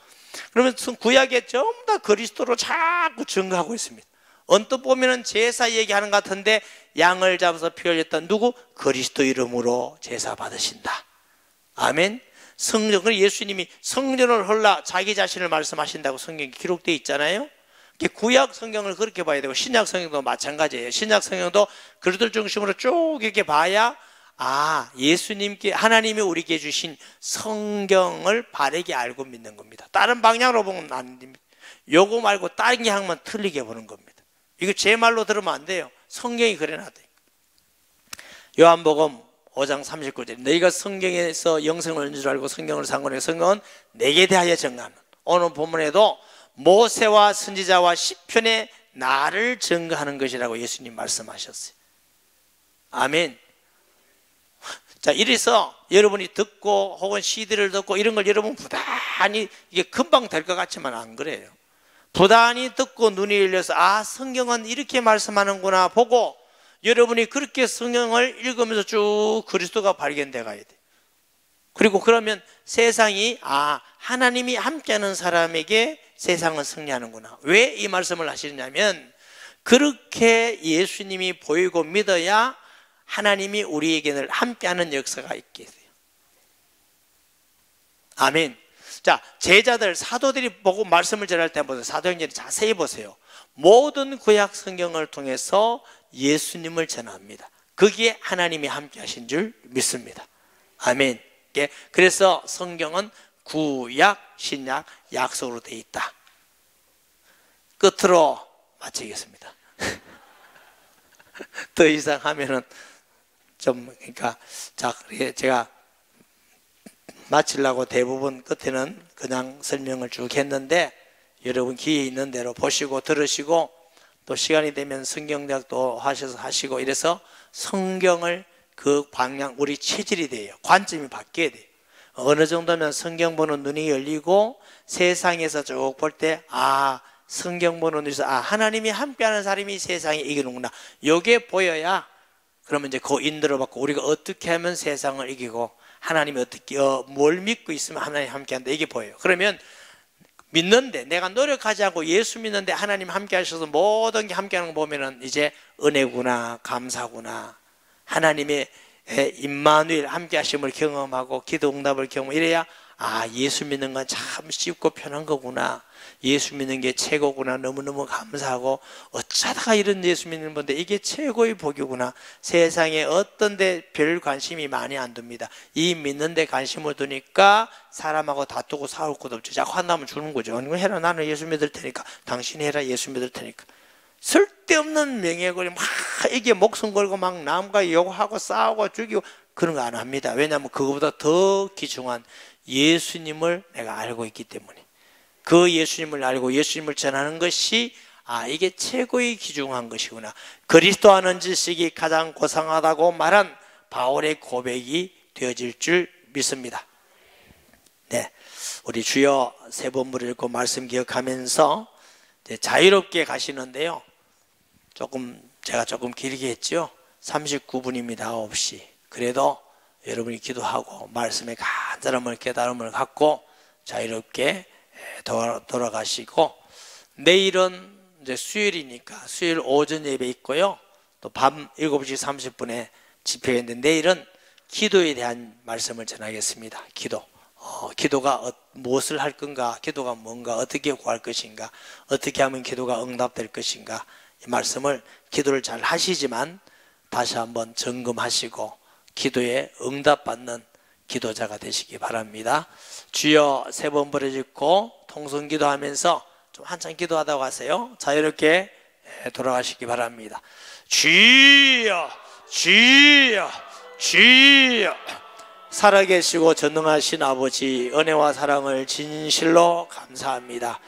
그러면 구약에 전부 다 그리스도로 자꾸 증거하고 있습니다. 언뜻 보면은 제사 얘기하는 것 같은데 양을 잡아서 피 흘렸던 누구? 그리스도 이름으로 제사 받으신다. 아멘. 성전, 예수님이 성전을 헐라 자기 자신을 말씀하신다고 성경에 기록되어 있잖아요. 구약 성경을 그렇게 봐야 되고 신약 성경도 마찬가지예요. 신약 성경도 그리스도를 중심으로 쭉 이렇게 봐야 예수님께, 하나님이 우리에게 주신 성경을 바르게 알고 믿는 겁니다. 다른 방향으로 보면 안 됩니다. 요거 말고 다른 게 하면 틀리게 보는 겁니다. 이거 제 말로 들으면 안 돼요. 성경이 그래놨대요. 요한복음 5장 39절, 너희가 성경에서 영생을 얻는 줄 알고 성경을 상고하니 성경은 내게 대하여 증거하는, 오늘 본문에도 모세와 선지자와 시편에 나를 증거하는 것이라고 예수님 말씀하셨어요. 아멘. 자, 이래서 여러분이 듣고 혹은 CD를 듣고 이런 걸 여러분 부단히, 이게 금방 될 것 같지만 안 그래요. 부단히 듣고 눈이 열려서 성경은 이렇게 말씀하는구나 보고 여러분이 그렇게 성경을 읽으면서 쭉 그리스도가 발견돼 가야 돼요. 그리고 그러면 세상이 하나님이 함께하는 사람에게 세상은 승리하는구나. 왜 이 말씀을 하시느냐면 그렇게 예수님이 보이고 믿어야 하나님이 우리에게 늘 함께하는 역사가 있게 돼요. 아멘. 자, 제자들, 사도들이 보고 말씀을 전할 때 보세요. 사도행전을 자세히 보세요. 모든 구약 성경을 통해서 예수님을 전합니다. 거기에 하나님이 함께 하신 줄 믿습니다. 아멘. 그래서 성경은 구약, 신약, 약속으로 되어 있다. 끝으로 마치겠습니다. 더 이상 하면은 그러니까 제가 마치려고 대부분 끝에는 그냥 설명을 쭉 했는데 여러분 기회 있는 대로 보시고 들으시고 또 시간이 되면 성경대학도 하시고 이래서 성경을 그 방향, 우리 체질이 돼요. 관점이 바뀌어야 돼요. 어느 정도면 성경 보는 눈이 열리고 세상에서 쭉 볼 때 성경 보는 눈에서 하나님이 함께하는 사람이 세상에 이기는구나. 요게 보여야 그러면 이제 그 인도를 받고 우리가 어떻게 하면 세상을 이기고 하나님이 어떻게 뭘 믿고 있으면 하나님 함께한다, 이게 보여요. 그러면 믿는데 내가 노력하지 않고 예수 믿는데 하나님 함께 하셔서 모든 게 함께하는 거 보면은 이제 은혜구나, 감사구나, 하나님의 임마누엘 함께 하심을 경험하고 기도 응답을 경험, 이래야 예수 믿는 건 참 쉽고 편한 거구나, 예수 믿는 게 최고구나, 너무너무 감사하고 어쩌다가 이런 예수 믿는 건데 이게 최고의 복이구나. 세상에 어떤 데 별 관심이 많이 안 둡니다. 이 믿는 데 관심을 두니까 사람하고 다투고 싸울 것도 없죠. 자꾸 한다면 주는 거죠. 이거 해라, 나는 예수 믿을 테니까, 당신이 해라, 예수 믿을 테니까. 쓸데없는 명예거리 막 이게 목숨 걸고 막 남과 욕하고 싸우고 죽이고 그런 거 안 합니다. 왜냐하면 그거보다 더 귀중한 예수님을 내가 알고 있기 때문에, 그 예수님을 알고 예수님을 전하는 것이 이게 최고의 귀중한 것이구나. 그리스도 아는 지식이 가장 고상하다고 말한 바울의 고백이 되어질 줄 믿습니다. 네, 우리 주여 세 번부를 읽고 말씀 기억하면서 자유롭게 가시는데요. 제가 조금 길게 했죠. 39분입니다. 9시. 그래도 여러분이 기도하고 말씀의 간절함을, 깨달음을 갖고 자유롭게 돌아가시고, 내일은 이제 수요일이니까 수요일 오전 예배 있고요. 또 밤 7시 30분에 집회가 있는데 내일은 기도에 대한 말씀을 전하겠습니다. 기도가 무엇을 할 건가, 기도가 뭔가, 어떻게 구할 것인가, 어떻게 하면 기도가 응답될 것인가, 이 말씀을, 기도를 잘 하시지만 다시 한번 점검하시고 기도에 응답받는 기도자가 되시기 바랍니다. 주여 세 번 부르짖고 통성 기도하면서 좀 한참 기도하다고 하세요. 자유롭게 돌아가시기 바랍니다. 주여, 주여, 주여. 살아계시고 전능하신 아버지, 은혜와 사랑을 진실로 감사합니다.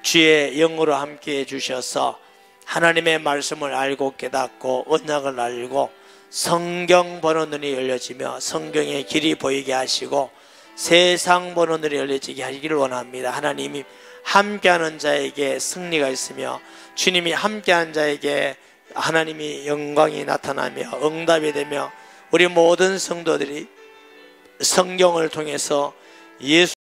주의 영으로 함께해 주셔서 하나님의 말씀을 알고 깨닫고 언약을 알고 성경 보는 눈이 열려지며 성경의 길이 보이게 하시고 세상 보는 눈이 열려지게 하기를 원합니다. 하나님이 함께하는 자에게 승리가 있으며 주님이 함께하는 자에게 하나님이 영광이 나타나며 응답이 되며 우리 모든 성도들이 성경을 통해서 예수